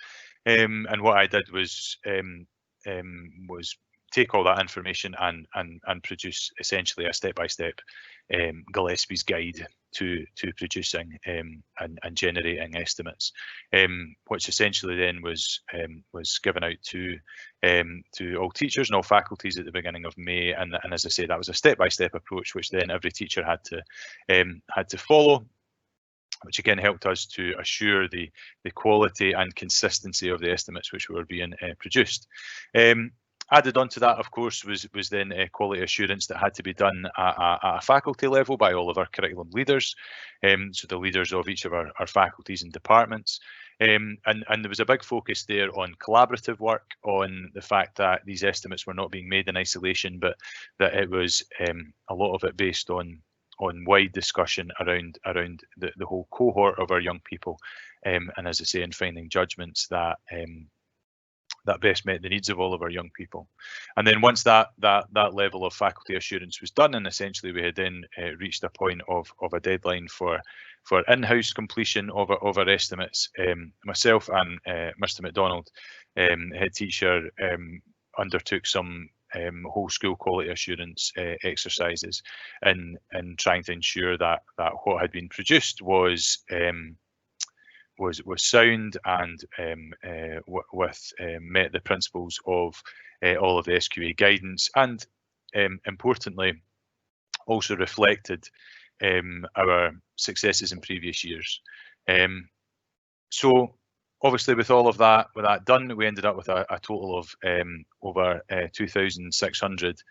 and what I did was take all that information and produce essentially a step-by-step Gilliespies guide to producing and generating estimates, which essentially then was given out to all teachers and all faculties at the beginning of May. And as I say, that was a step-by-step approach, which then every teacher had to follow, which again helped us to assure the quality and consistency of the estimates which were being produced. Added on to that, of course, was then quality assurance that had to be done at a faculty level by all of our curriculum leaders, so the leaders of each of our faculties and departments. And there was a big focus there on collaborative work, on the fact that these estimates were not being made in isolation, but that it was a lot of it based on wide discussion around the whole cohort of our young people, and as I say, in finding judgments that that best met the needs of all of our young people. And then once that level of faculty assurance was done, and essentially we had then reached a point of a deadline for in-house completion of our estimates, myself and Mr. MacDonald, head teacher, undertook some whole school quality assurance exercises in trying to ensure that what had been produced was sound and met the principles of all of the SQA guidance, and importantly also reflected our successes in previous years. So obviously with all of that, done, we ended up with a total of over 2,600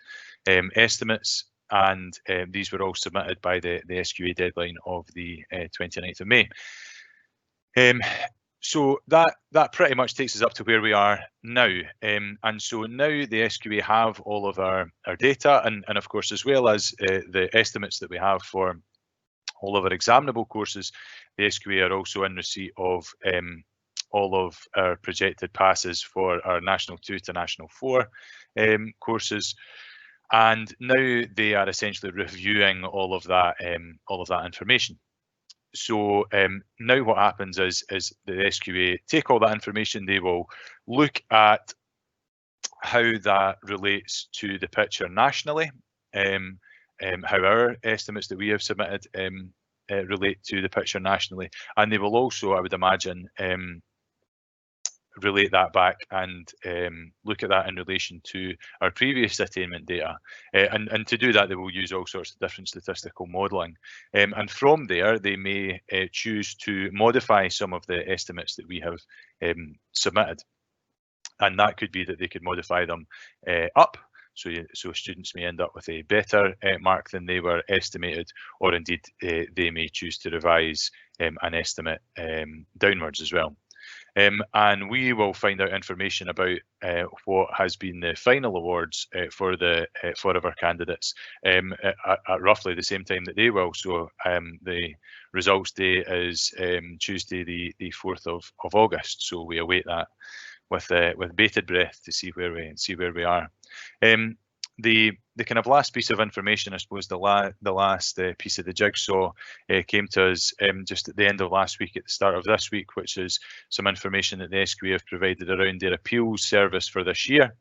estimates, and these were all submitted by the SQA deadline of the 29th of May. So that pretty much takes us up to where we are now, and so now the SQA have all of our data, and of course, as well as the estimates that we have for all of our examinable courses, the SQA are also in receipt of all of our projected passes for our National 2 to National 4 courses, and now they are essentially reviewing all of that information. So now what happens is the SQA take all that information, they will look at how that relates to the picture nationally, how our estimates that we have submitted relate to the picture nationally, and they will also, I would imagine, relate that back and look at that in relation to our previous attainment data, and to do that they will use all sorts of different statistical modelling, and from there they may choose to modify some of the estimates that we have submitted, and that could be that they could modify them up, so students may end up with a better mark than they were estimated, or indeed they may choose to revise an estimate downwards as well. And we will find out information about what has been the final awards for our candidates at roughly the same time that they will. So the results day is Tuesday, the 4th of August. So we await that with bated breath to see where we are. The kind of last piece of information, I suppose, the last piece of the jigsaw came to us just at the end of last week, at the start of this week, which is some information that the SQA have provided around their appeals service for this year.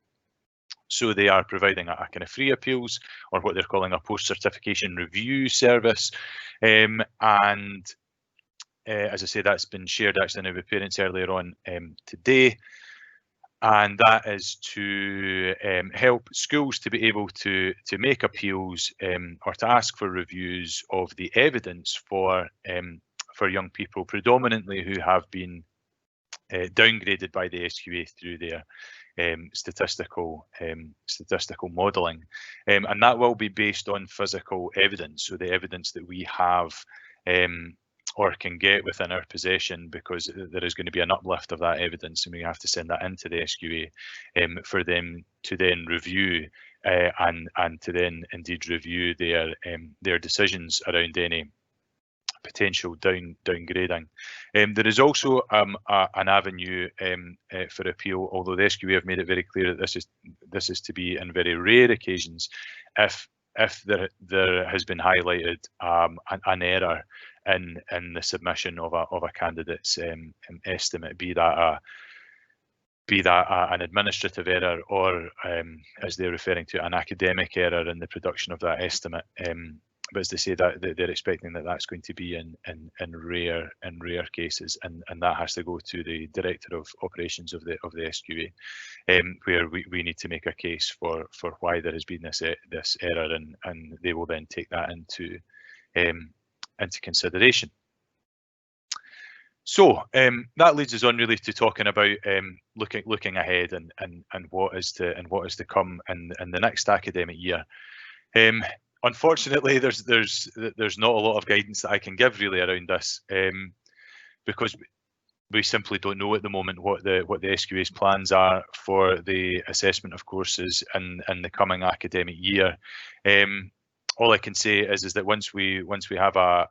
So they are providing a kind of free appeals, or what they're calling a post-certification review service. And as I say, that's been shared actually now with parents earlier on today. And that is to help schools to be able to make appeals or to ask for reviews of the evidence for young people, predominantly who have been downgraded by the SQA through their statistical modelling, and that will be based on physical evidence, so the evidence that we have or can get within our possession, because there is going to be an uplift of that evidence, and we have to send that into the SQA for them to then review and to then indeed review their decisions around any potential downgrading. There is also an avenue for appeal, although the SQA have made it very clear that this is to be in very rare occasions, if there has been highlighted an error in the submission of a candidate's estimate, be that an administrative error, or as they're referring to, an academic error in the production of that estimate. But as they say, that they're expecting that that's going to be in rare cases, and that has to go to the Director of Operations of the SQA, where we need to make a case for why there has been this error, and they will then take that into consideration. So that leads us on really to talking about looking ahead and what is to come in the next academic year. Unfortunately, there's not a lot of guidance that I can give really around this, because we simply don't know at the moment what the SQA's plans are for the assessment of courses in the coming academic year. All I can say is that once we have a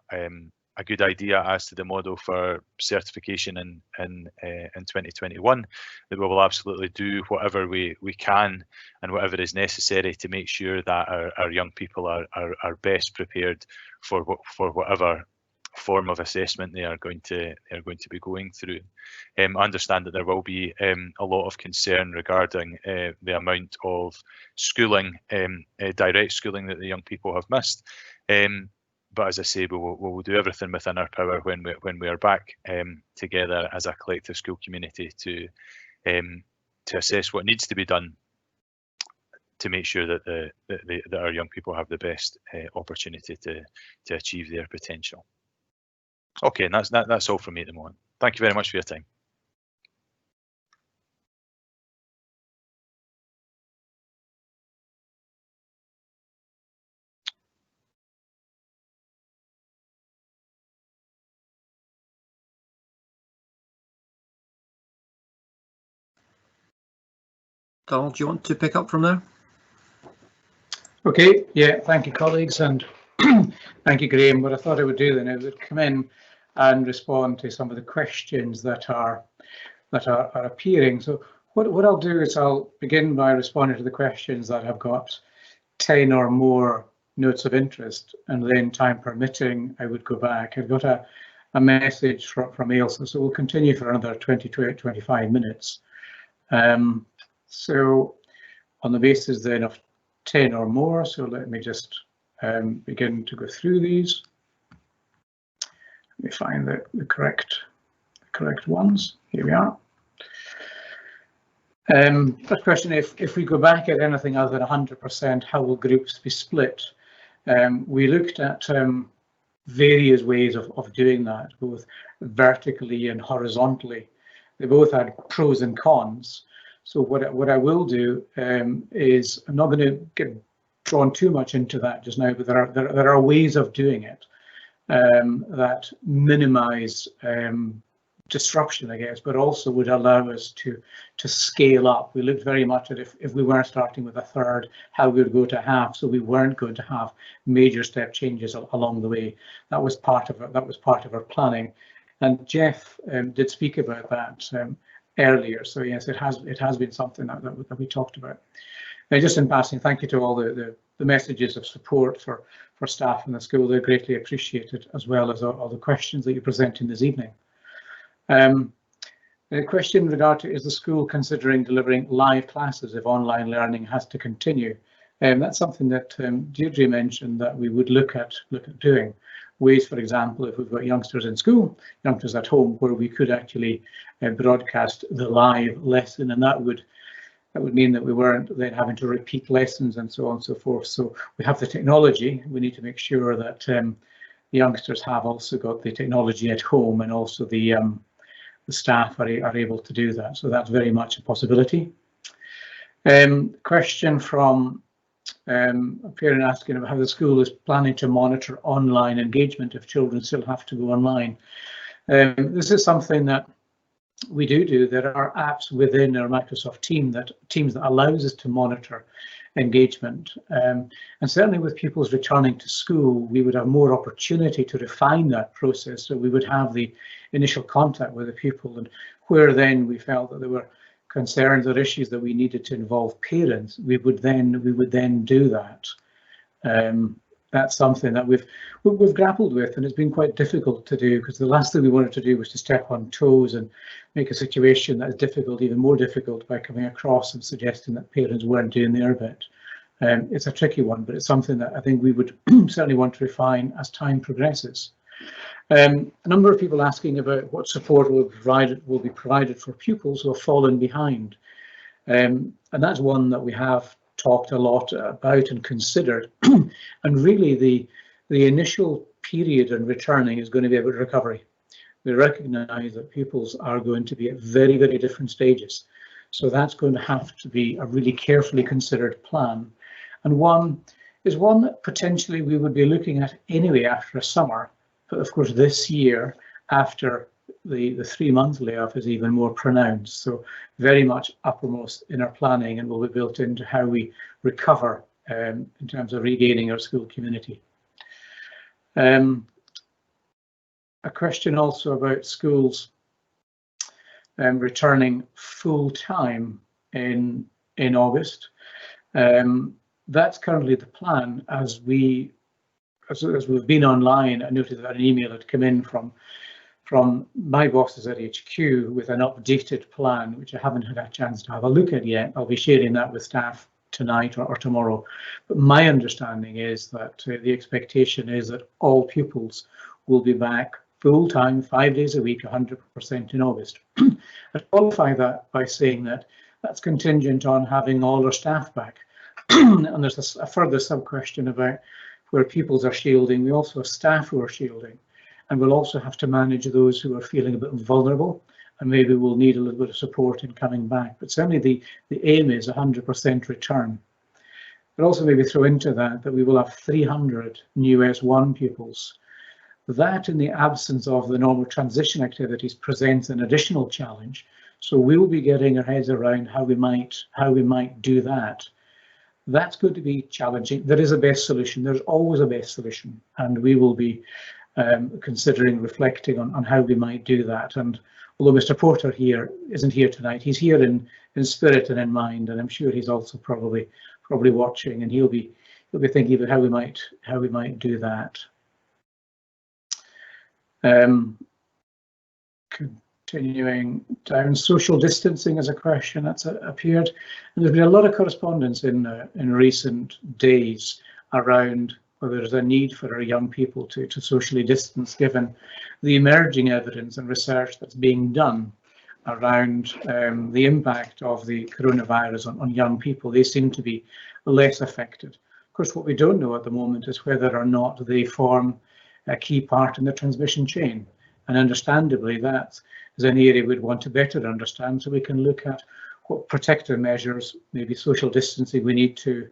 good idea as to the model for certification in 2021, that we will absolutely do whatever we can and whatever is necessary to make sure that our young people are best prepared for form of assessment they are going to be going through. I understand that there will be a lot of concern regarding the amount of schooling, direct schooling that the young people have missed. But as I say, we will do everything within our power when we are back together as a collective school community to assess what needs to be done to make sure that that our young people have the best opportunity to achieve their potential. Okay, and that's all from me at the moment. Thank you very much for your time. Donald, do you want to pick up from there? Okay, yeah, thank you, colleagues, and thank you, Graham. What I thought I would do then, I would come in and respond to some of the questions that are appearing. So what I'll do is I'll begin by responding to the questions that have got 10 or more notes of interest, and then, time permitting, I would go back. I've got a message from Ailsa, so we'll continue for another 20 to 25 minutes. So on the basis then of 10 or more, so let me just begin to go through these. Let me find the correct ones. Here we are. First question, if we go back at anything other than 100%, how will groups be split? We looked at various ways of doing that, both vertically and horizontally. They both had pros and cons. So what I will do is, I'm not going to get drawn too much into that just now, but there are ways of doing it that minimize disruption, I guess, but also would allow us to scale up. We looked very much at if we were starting with a third, how we would go to half, so we weren't going to have major step changes along the way. That was part of it. That was part of our planning, and Jeff did speak about that earlier. So yes, it has been something that we talked about. Now, just in passing, thank you to all the messages of support for staff in the school. They're greatly appreciated, as well as all the questions that you're presenting this evening. The question in regard to, is the school considering delivering live classes if online learning has to continue? That's something that Deirdre mentioned that we would look at doing. Ways, for example, if we've got youngsters in school, youngsters at home, where we could actually broadcast the live lesson, and that would mean that we weren't then having to repeat lessons and so on and so forth. So we have the technology. We need to make sure that the youngsters have also got the technology at home, and also the staff are able to do that. So that's very much a possibility. Question from a parent asking about how the school is planning to monitor online engagement if children still have to go online. This is something that we do. There are apps within our Microsoft Teams that allows us to monitor engagement, and certainly with pupils returning to school, we would have more opportunity to refine that process. So we would have the initial contact with the pupil, and where then we felt that there were concerns or issues that we needed to involve parents, we would then do that. That's something that we've grappled with, and it's been quite difficult to do, because the last thing we wanted to do was to step on toes and make a situation that is difficult even more difficult by coming across and suggesting that parents weren't doing their bit. It's a tricky one, but it's something that I think we would certainly want to refine as time progresses. A number of people asking about what support will be provided for pupils who have fallen behind, and that's one that we have talked a lot about and considered. And really the initial period in returning is going to be about recovery. We recognise that pupils are going to be at very, very different stages, so that's going to have to be a really carefully considered plan, and one that potentially we would be looking at anyway after a summer. But of course, this year, after the 3-month layoff, is even more pronounced. So very much uppermost in our planning, and will be built into how we recover in terms of regaining our school community. A question also about schools returning full time in August. That's currently the plan, as we as we've been online, I noted that an email had come in from my bosses at HQ with an updated plan, which I haven't had a chance to have a look at yet. I'll be sharing that with staff tonight or tomorrow. But my understanding is that the expectation is that all pupils will be back full-time, 5 days a week, 100% in August. I qualify that by saying that that's contingent on having all our staff back. And there's a further sub-question about where pupils are shielding. We also have staff who are shielding, and we'll also have to manage those who are feeling a bit vulnerable and maybe will need a little bit of support in coming back. But certainly the aim is 100% return. But also maybe throw into that we will have 300 new S1 pupils. That, in the absence of the normal transition activities, presents an additional challenge. So we'll be getting our heads around how we might do that. That's going to be challenging. There is a best solution. There's always a best solution, and we will be considering, reflecting on how we might do that. And although Mr. Porter here isn't here tonight, he's here in spirit and in mind, and I'm sure he's also probably watching, and he'll be thinking about how we might do that. Continuing down, social distancing is a question that's appeared, and there's been a lot of correspondence in recent days around whether there's a need for our young people to socially distance, given the emerging evidence and research that's being done around the impact of the coronavirus on young people. They seem to be less affected. Of course, what we don't know at the moment is whether or not they form a key part in the transmission chain, and understandably that is an area we'd want to better understand, so we can look at what protective measures, maybe social distancing, we need to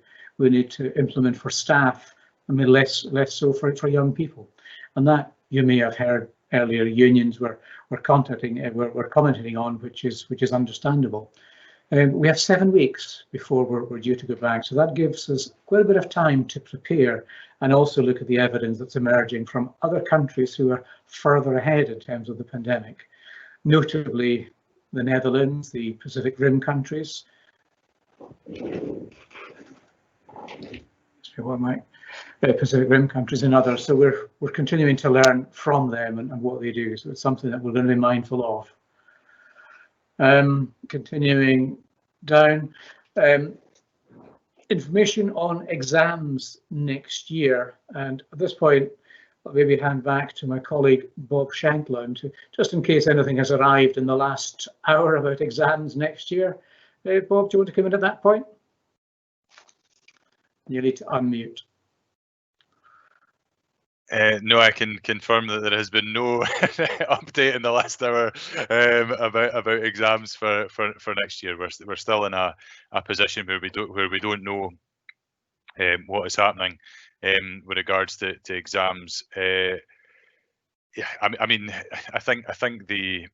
implement for staff. I mean, less so for young people. And that, you may have heard earlier, unions were commenting on, which is understandable. We have 7 weeks before we're due to go back, so that gives us quite a bit of time to prepare and also look at the evidence that's emerging from other countries who are further ahead in terms of the pandemic, notably the Netherlands, the Pacific Rim countries. Pacific Rim countries and others. So we're continuing to learn from them and what they do. So it's something that we're going to be mindful of. Continuing down, information on exams next year. And at this point, I'll maybe hand back to my colleague Bob Shanklin, just in case anything has arrived in the last hour about exams next year. Bob, do you want to come in at that point? You need to unmute. No, I can confirm that there has been no update in the last hour about exams for next year. We're still in a position where we don't know what is happening with regards to exams. Yeah, I mean, I think the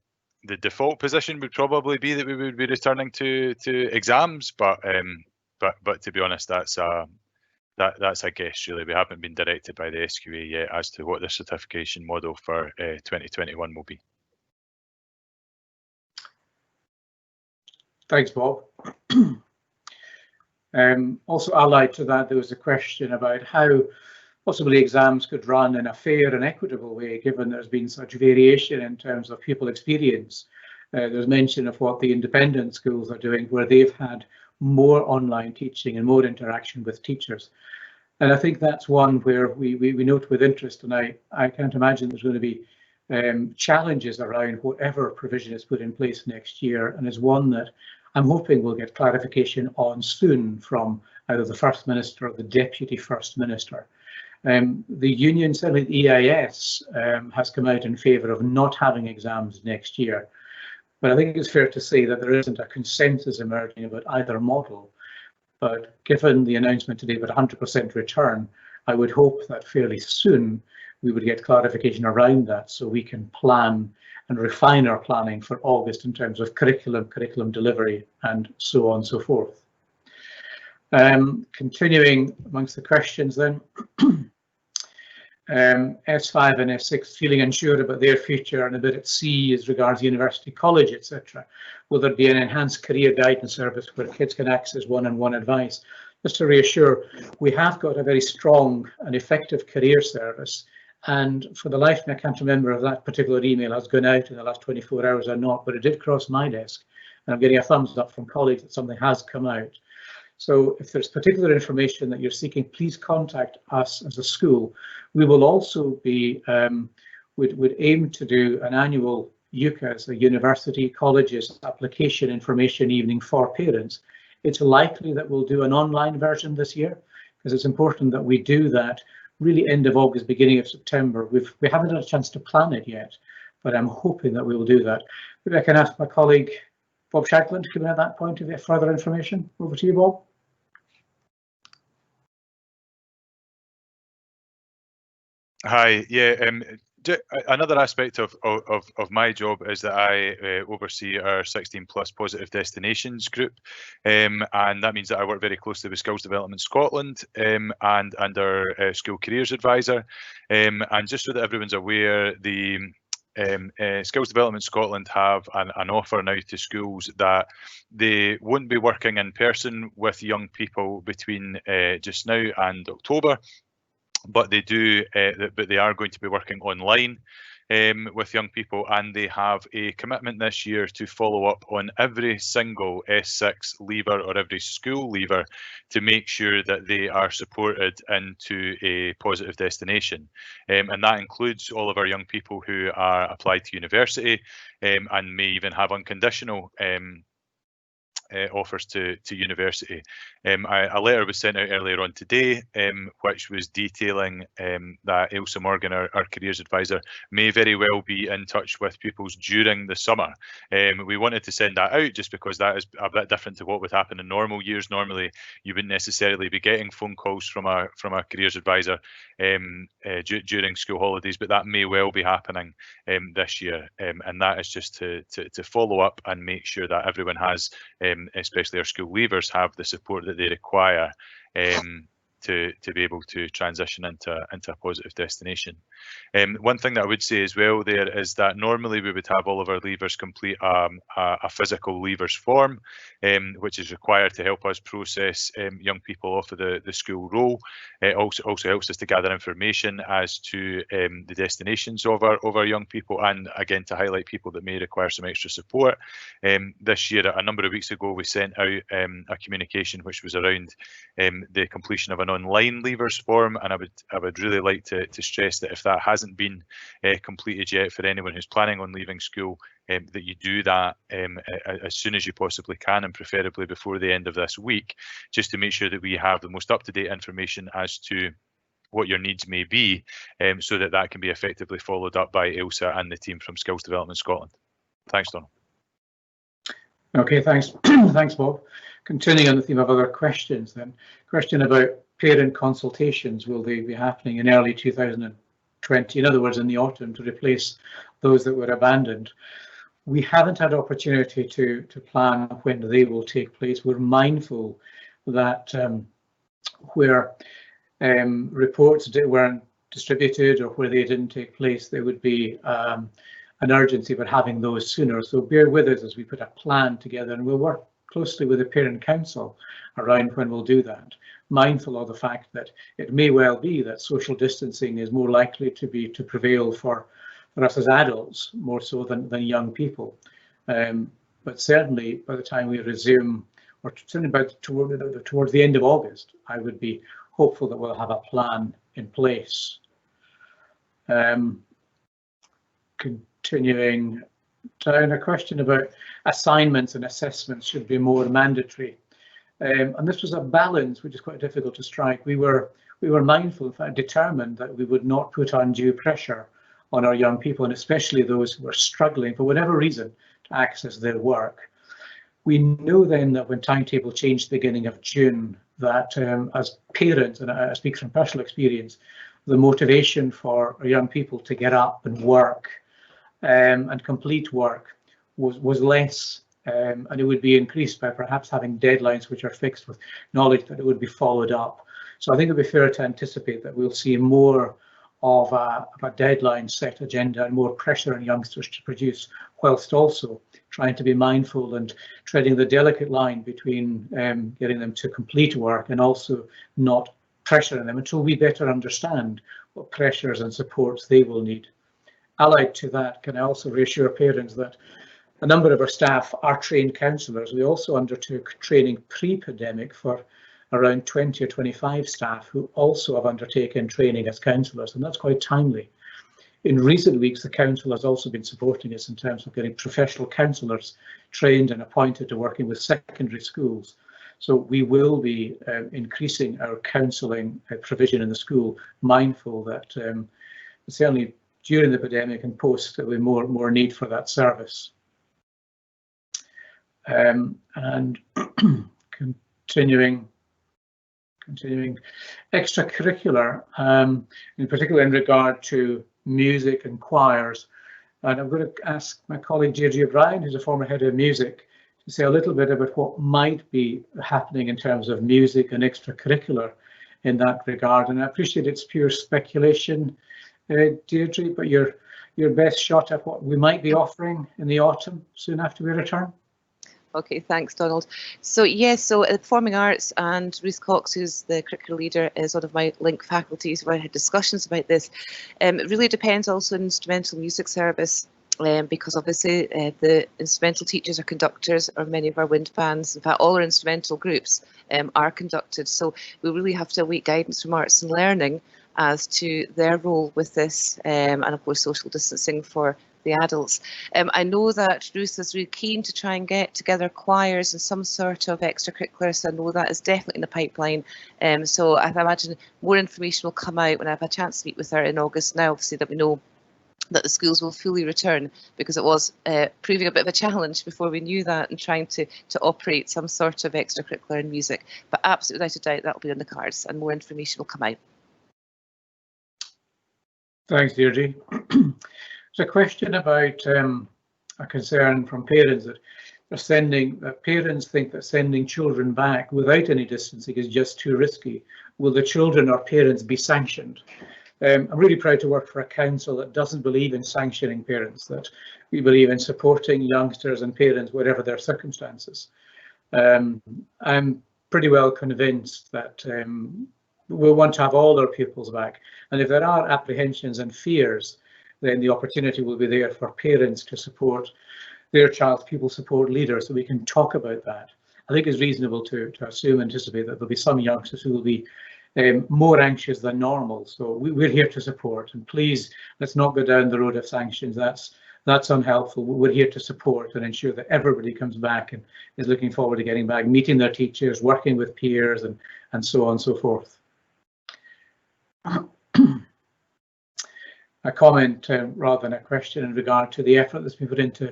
default position would probably be that we would be returning to exams, but to be honest, that's a guess really. We haven't been directed by the SQA yet as to what the certification model for 2021 will be. Thanks, Bob. Also allied to that, there was a question about how possibly exams could run in a fair and equitable way, given there's been such variation in terms of pupil experience. There's mention of what the independent schools are doing, where they've had more online teaching and more interaction with teachers. And I think that's one where we note with interest, and I can't imagine there's going to be challenges around whatever provision is put in place next year, and is one that I'm hoping we'll get clarification on soon from either the First Minister or the Deputy First Minister. The union, certainly the EIS, has come out in favour of not having exams next year. But I think it's fair to say that there isn't a consensus emerging about either model. But given the announcement today about 100% return, I would hope that fairly soon we would get clarification around that, so we can plan and refine our planning for August in terms of curriculum delivery, and so on and so forth. Continuing amongst the questions then. S5 and S6 feeling unsure about their future and a bit at sea as regards university, college, etc. Will there be an enhanced career guidance service where kids can access one-on-one advice? just to reassure, we have got a very strong and effective career service. And for the life of me, I can't remember if that particular email has gone out in the last 24 hours or not, but it did cross my desk. And I'm getting a thumbs up from colleagues that something has come out. So if there's particular information that you're seeking, please contact us as a school. We will also be, would aim to do an annual UCAS, a university colleges application information evening for parents. It's likely that we'll do an online version this year, because it's important that we do that really end of August, beginning of September. We haven't had a chance to plan it yet, but I'm hoping that we will do that. Maybe I can ask my colleague Bob Shankland to come in at that point to get further information. Over to you, Bob. Hi, yeah. Another aspect of my job is that I oversee our 16 plus positive destinations group, and that means that I work very closely with Skills Development Scotland and our school careers advisor. And just so that everyone's aware, the Skills Development Scotland have an offer now to schools that they won't be working in person with young people between just now and October. But they do. But they are going to be working online with young people, and they have a commitment this year to follow up on every single S6 leaver or every school leaver to make sure that they are supported into a positive destination, and that includes all of our young people who are applied to university and may even have unconditional offers to university. A letter was sent out earlier on today, which was detailing that Ailsa Morgan, our careers advisor, may very well be in touch with pupils during the summer. We wanted to send that out just because that is a bit different to what would happen in normal years. Normally, you wouldn't necessarily be getting phone calls from a careers advisor during school holidays, but that may well be happening this year, and that is just to follow up and make sure that everyone has, especially our school leavers, have the support that they require to be able to transition into a positive destination. One thing that I would say as well there is that normally we would have all of our leavers complete a physical leavers form, which is required to help us process young people off of the school roll. It also helps us to gather information as to the destinations of our young people, and again to highlight people that may require some extra support. This year, a number of weeks ago, we sent out a communication which was around the completion of an online leavers form, and I would really like to stress that if that hasn't been completed yet, for anyone who's planning on leaving school, that you do that as soon as you possibly can, and preferably before the end of this week, just to make sure that we have the most up-to-date information as to what your needs may be, so that can be effectively followed up by Ailsa and the team from Skills Development Scotland. Thanks, Donald. Okay, thanks. Thanks, Bob. Continuing on the theme of other questions then. Question about parent consultations. Will they be happening in early 2020, in other words, in the autumn, to replace those that were abandoned? We haven't had opportunity to plan when they will take place. We're mindful that where reports weren't distributed or where they didn't take place, there would be an urgency for having those sooner. So bear with us as we put a plan together, and we'll work closely with the Parent Council around when we'll do that, mindful of the fact that it may well be that social distancing is more likely to prevail for us as adults, more so than young people. But certainly by the time we resume, or certainly towards the end of August, I would be hopeful that we'll have a plan in place. Continuing down, a question about assignments and assessments should be more mandatory. And this was a balance which is quite difficult to strike. We were mindful, in fact determined, that we would not put undue pressure on our young people, and especially those who are struggling for whatever reason to access their work. We know then that when timetable changed the beginning of June, that as parents, and I speak from personal experience, the motivation for our young people to get up and work and complete work was less, and it would be increased by perhaps having deadlines which are fixed with knowledge that it would be followed up. So I think it would be fair to anticipate that we'll see more of a deadline set agenda and more pressure on youngsters to produce, whilst also trying to be mindful and treading the delicate line between getting them to complete work and also not pressuring them until we better understand what pressures and supports they will need. Allied to that, can I also reassure parents that a number of our staff are trained counsellors. We also undertook training pre-pandemic for around 20 or 25 staff who also have undertaken training as counsellors, and that's quite timely. In recent weeks, the council has also been supporting us in terms of getting professional counsellors trained and appointed to working with secondary schools. So we will be increasing our counselling provision in the school, mindful that certainly during the pandemic and post there will be more need for that service. And continuing extracurricular, in particular in regard to music and choirs. And I'm going to ask my colleague Deirdre O'Brien, who's a former head of music, to say a little bit about what might be happening in terms of music and extracurricular in that regard. And I appreciate it's pure speculation, Deirdre, but your best shot at what we might be offering in the autumn soon after we return. Okay, thanks, Donald. So yes, so Performing Arts, and Ruth Cox, who's the curricular leader, is one of my link faculties where I had discussions about this. It really depends also on instrumental music service, because obviously the instrumental teachers are conductors, or many of our wind bands, in fact all our instrumental groups are conducted. So we really have to await guidance from Arts and Learning as to their role with this, and of course social distancing for the adults. I know that Ruth is really keen to try and get together choirs and some sort of extracurricular, so I know that is definitely in the pipeline. So I imagine more information will come out when I have a chance to meet with her in August now, obviously, that we know that the schools will fully return, because it was proving a bit of a challenge before we knew that, and trying to operate some sort of extracurricular in music. But absolutely without a doubt that will be on the cards and more information will come out. Thanks, Deirdre. There's a question about a concern from parents that parents think that sending children back without any distancing is just too risky. Will the children or parents be sanctioned? I'm really proud to work for a council that doesn't believe in sanctioning parents, that we believe in supporting youngsters and parents whatever their circumstances. I'm pretty well convinced that we'll want to have all our pupils back, and if there are apprehensions and fears, then the opportunity will be there for parents to support their child's pupil support leaders, so we can talk about that. I think it's reasonable to anticipate that there'll be some youngsters who will be more anxious than normal. So we're here to support, and please let's not go down the road of sanctions. That's unhelpful. We're here to support and ensure that everybody comes back and is looking forward to getting back, meeting their teachers, working with peers, and so on and so forth. A comment rather than a question in regard to the effort that's been put into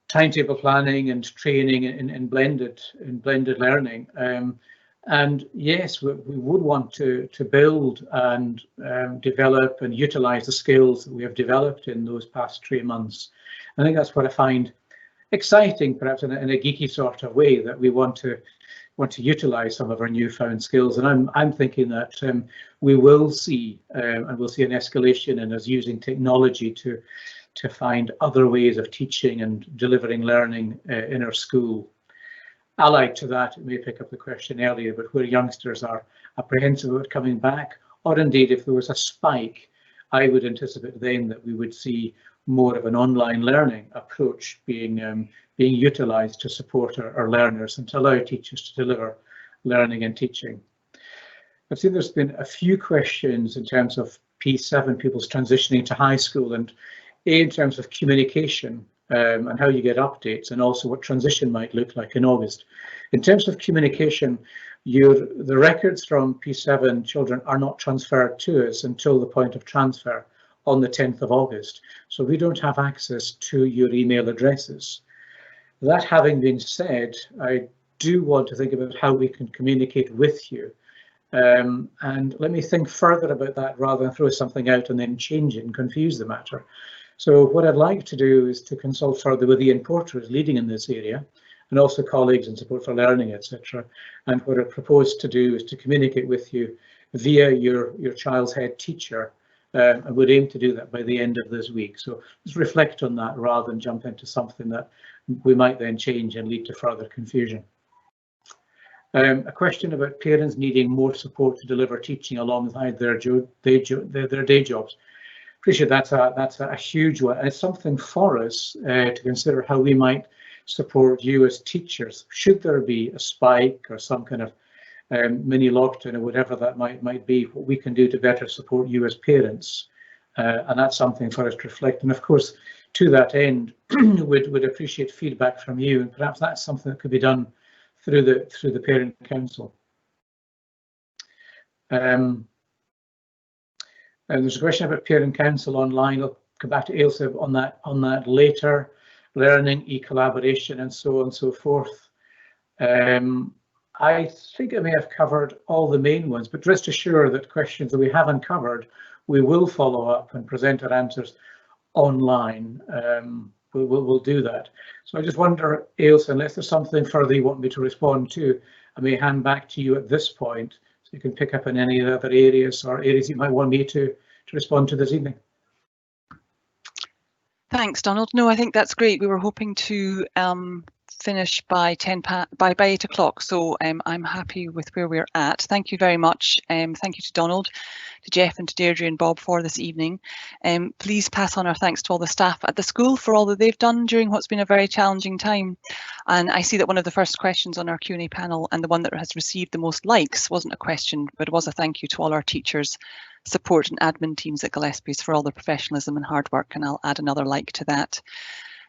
timetable planning and training in blended learning. And yes, we would want to build and develop and utilise the skills that we have developed in those past 3 months. I think that's what I find exciting, perhaps in a geeky sort of way, that we want to utilise some of our newfound skills. And I'm thinking that we will see and we'll see an escalation in us using technology to find other ways of teaching and delivering learning in our school. Allied to that, it may pick up the question earlier, but where youngsters are apprehensive about coming back, or indeed if there was a spike, I would anticipate then that we would see more of an online learning approach being utilised to support our learners and to allow teachers to deliver learning and teaching. I've seen there's been a few questions in terms of P7 pupils transitioning to high school, and in terms of communication and how you get updates, and also what transition might look like in August. In terms of communication, the records from P7 children are not transferred to us until the point of transfer on the 10th of August. So we don't have access to your email addresses. That having been said, I do want to think about how we can communicate with you. And let me think further about that rather than throw something out and then change it and confuse the matter. So what I'd like to do is to consult further with Ian Porter, who's leading in this area, and also colleagues in Support for Learning, etc. And what I propose to do is to communicate with you via your child's head teacher. I would aim to do that by the end of this week. So let's reflect on that rather than jump into something that we might then change and lead to further confusion. A question about parents needing more support to deliver teaching alongside their day jobs. Appreciate that's a huge one. And it's something for us to consider how we might support you as teachers. Should there be a spike or some kind of mini lockdown or whatever that might be, what we can do to better support you as parents, and that's something for us to reflect. And of course, to that end, would appreciate feedback from you, and perhaps that's something that could be done through the parent council. And there's a question about parent council online. I'll come back to Ailsa on that later. Learning, e-collaboration, and so on and so forth. I think I may have covered all the main ones, but rest assured that questions that we haven't covered, we will follow up and present our answers online. We'll do that. So I just wonder, Ailsa, unless there's something further you want me to respond to, I may hand back to you at this point, so you can pick up in any other areas or areas you might want me to respond to this evening. Thanks, Donald. No, I think that's great. We were hoping to finish by 8 o'clock, so I'm happy with where we're at. Thank you very much. Thank you to Donald, to Jeff and to Deirdre and Bob for this evening. Please pass on our thanks to all the staff at the school for all that they've done during what's been a very challenging time. And I see that one of the first questions on our Q&A panel, and the one that has received the most likes, wasn't a question, but it was a thank you to all our teachers, support and admin teams at Gilliespies for all their professionalism and hard work, and I'll add another like to that.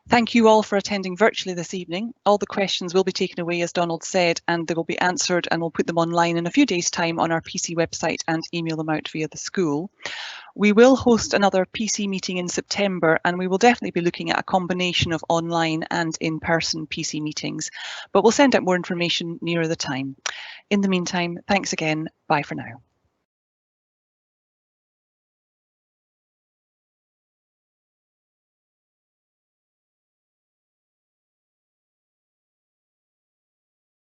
Thank you all for attending virtually this evening. All the questions will be taken away, as Donald said, and they will be answered, and we'll put them online in a few days' time on our PC website and email them out via the school. We will host another PC meeting in September, and we will definitely be looking at a combination of online and in-person PC meetings, but we'll send out more information nearer the time. In the meantime, thanks again. Bye for now.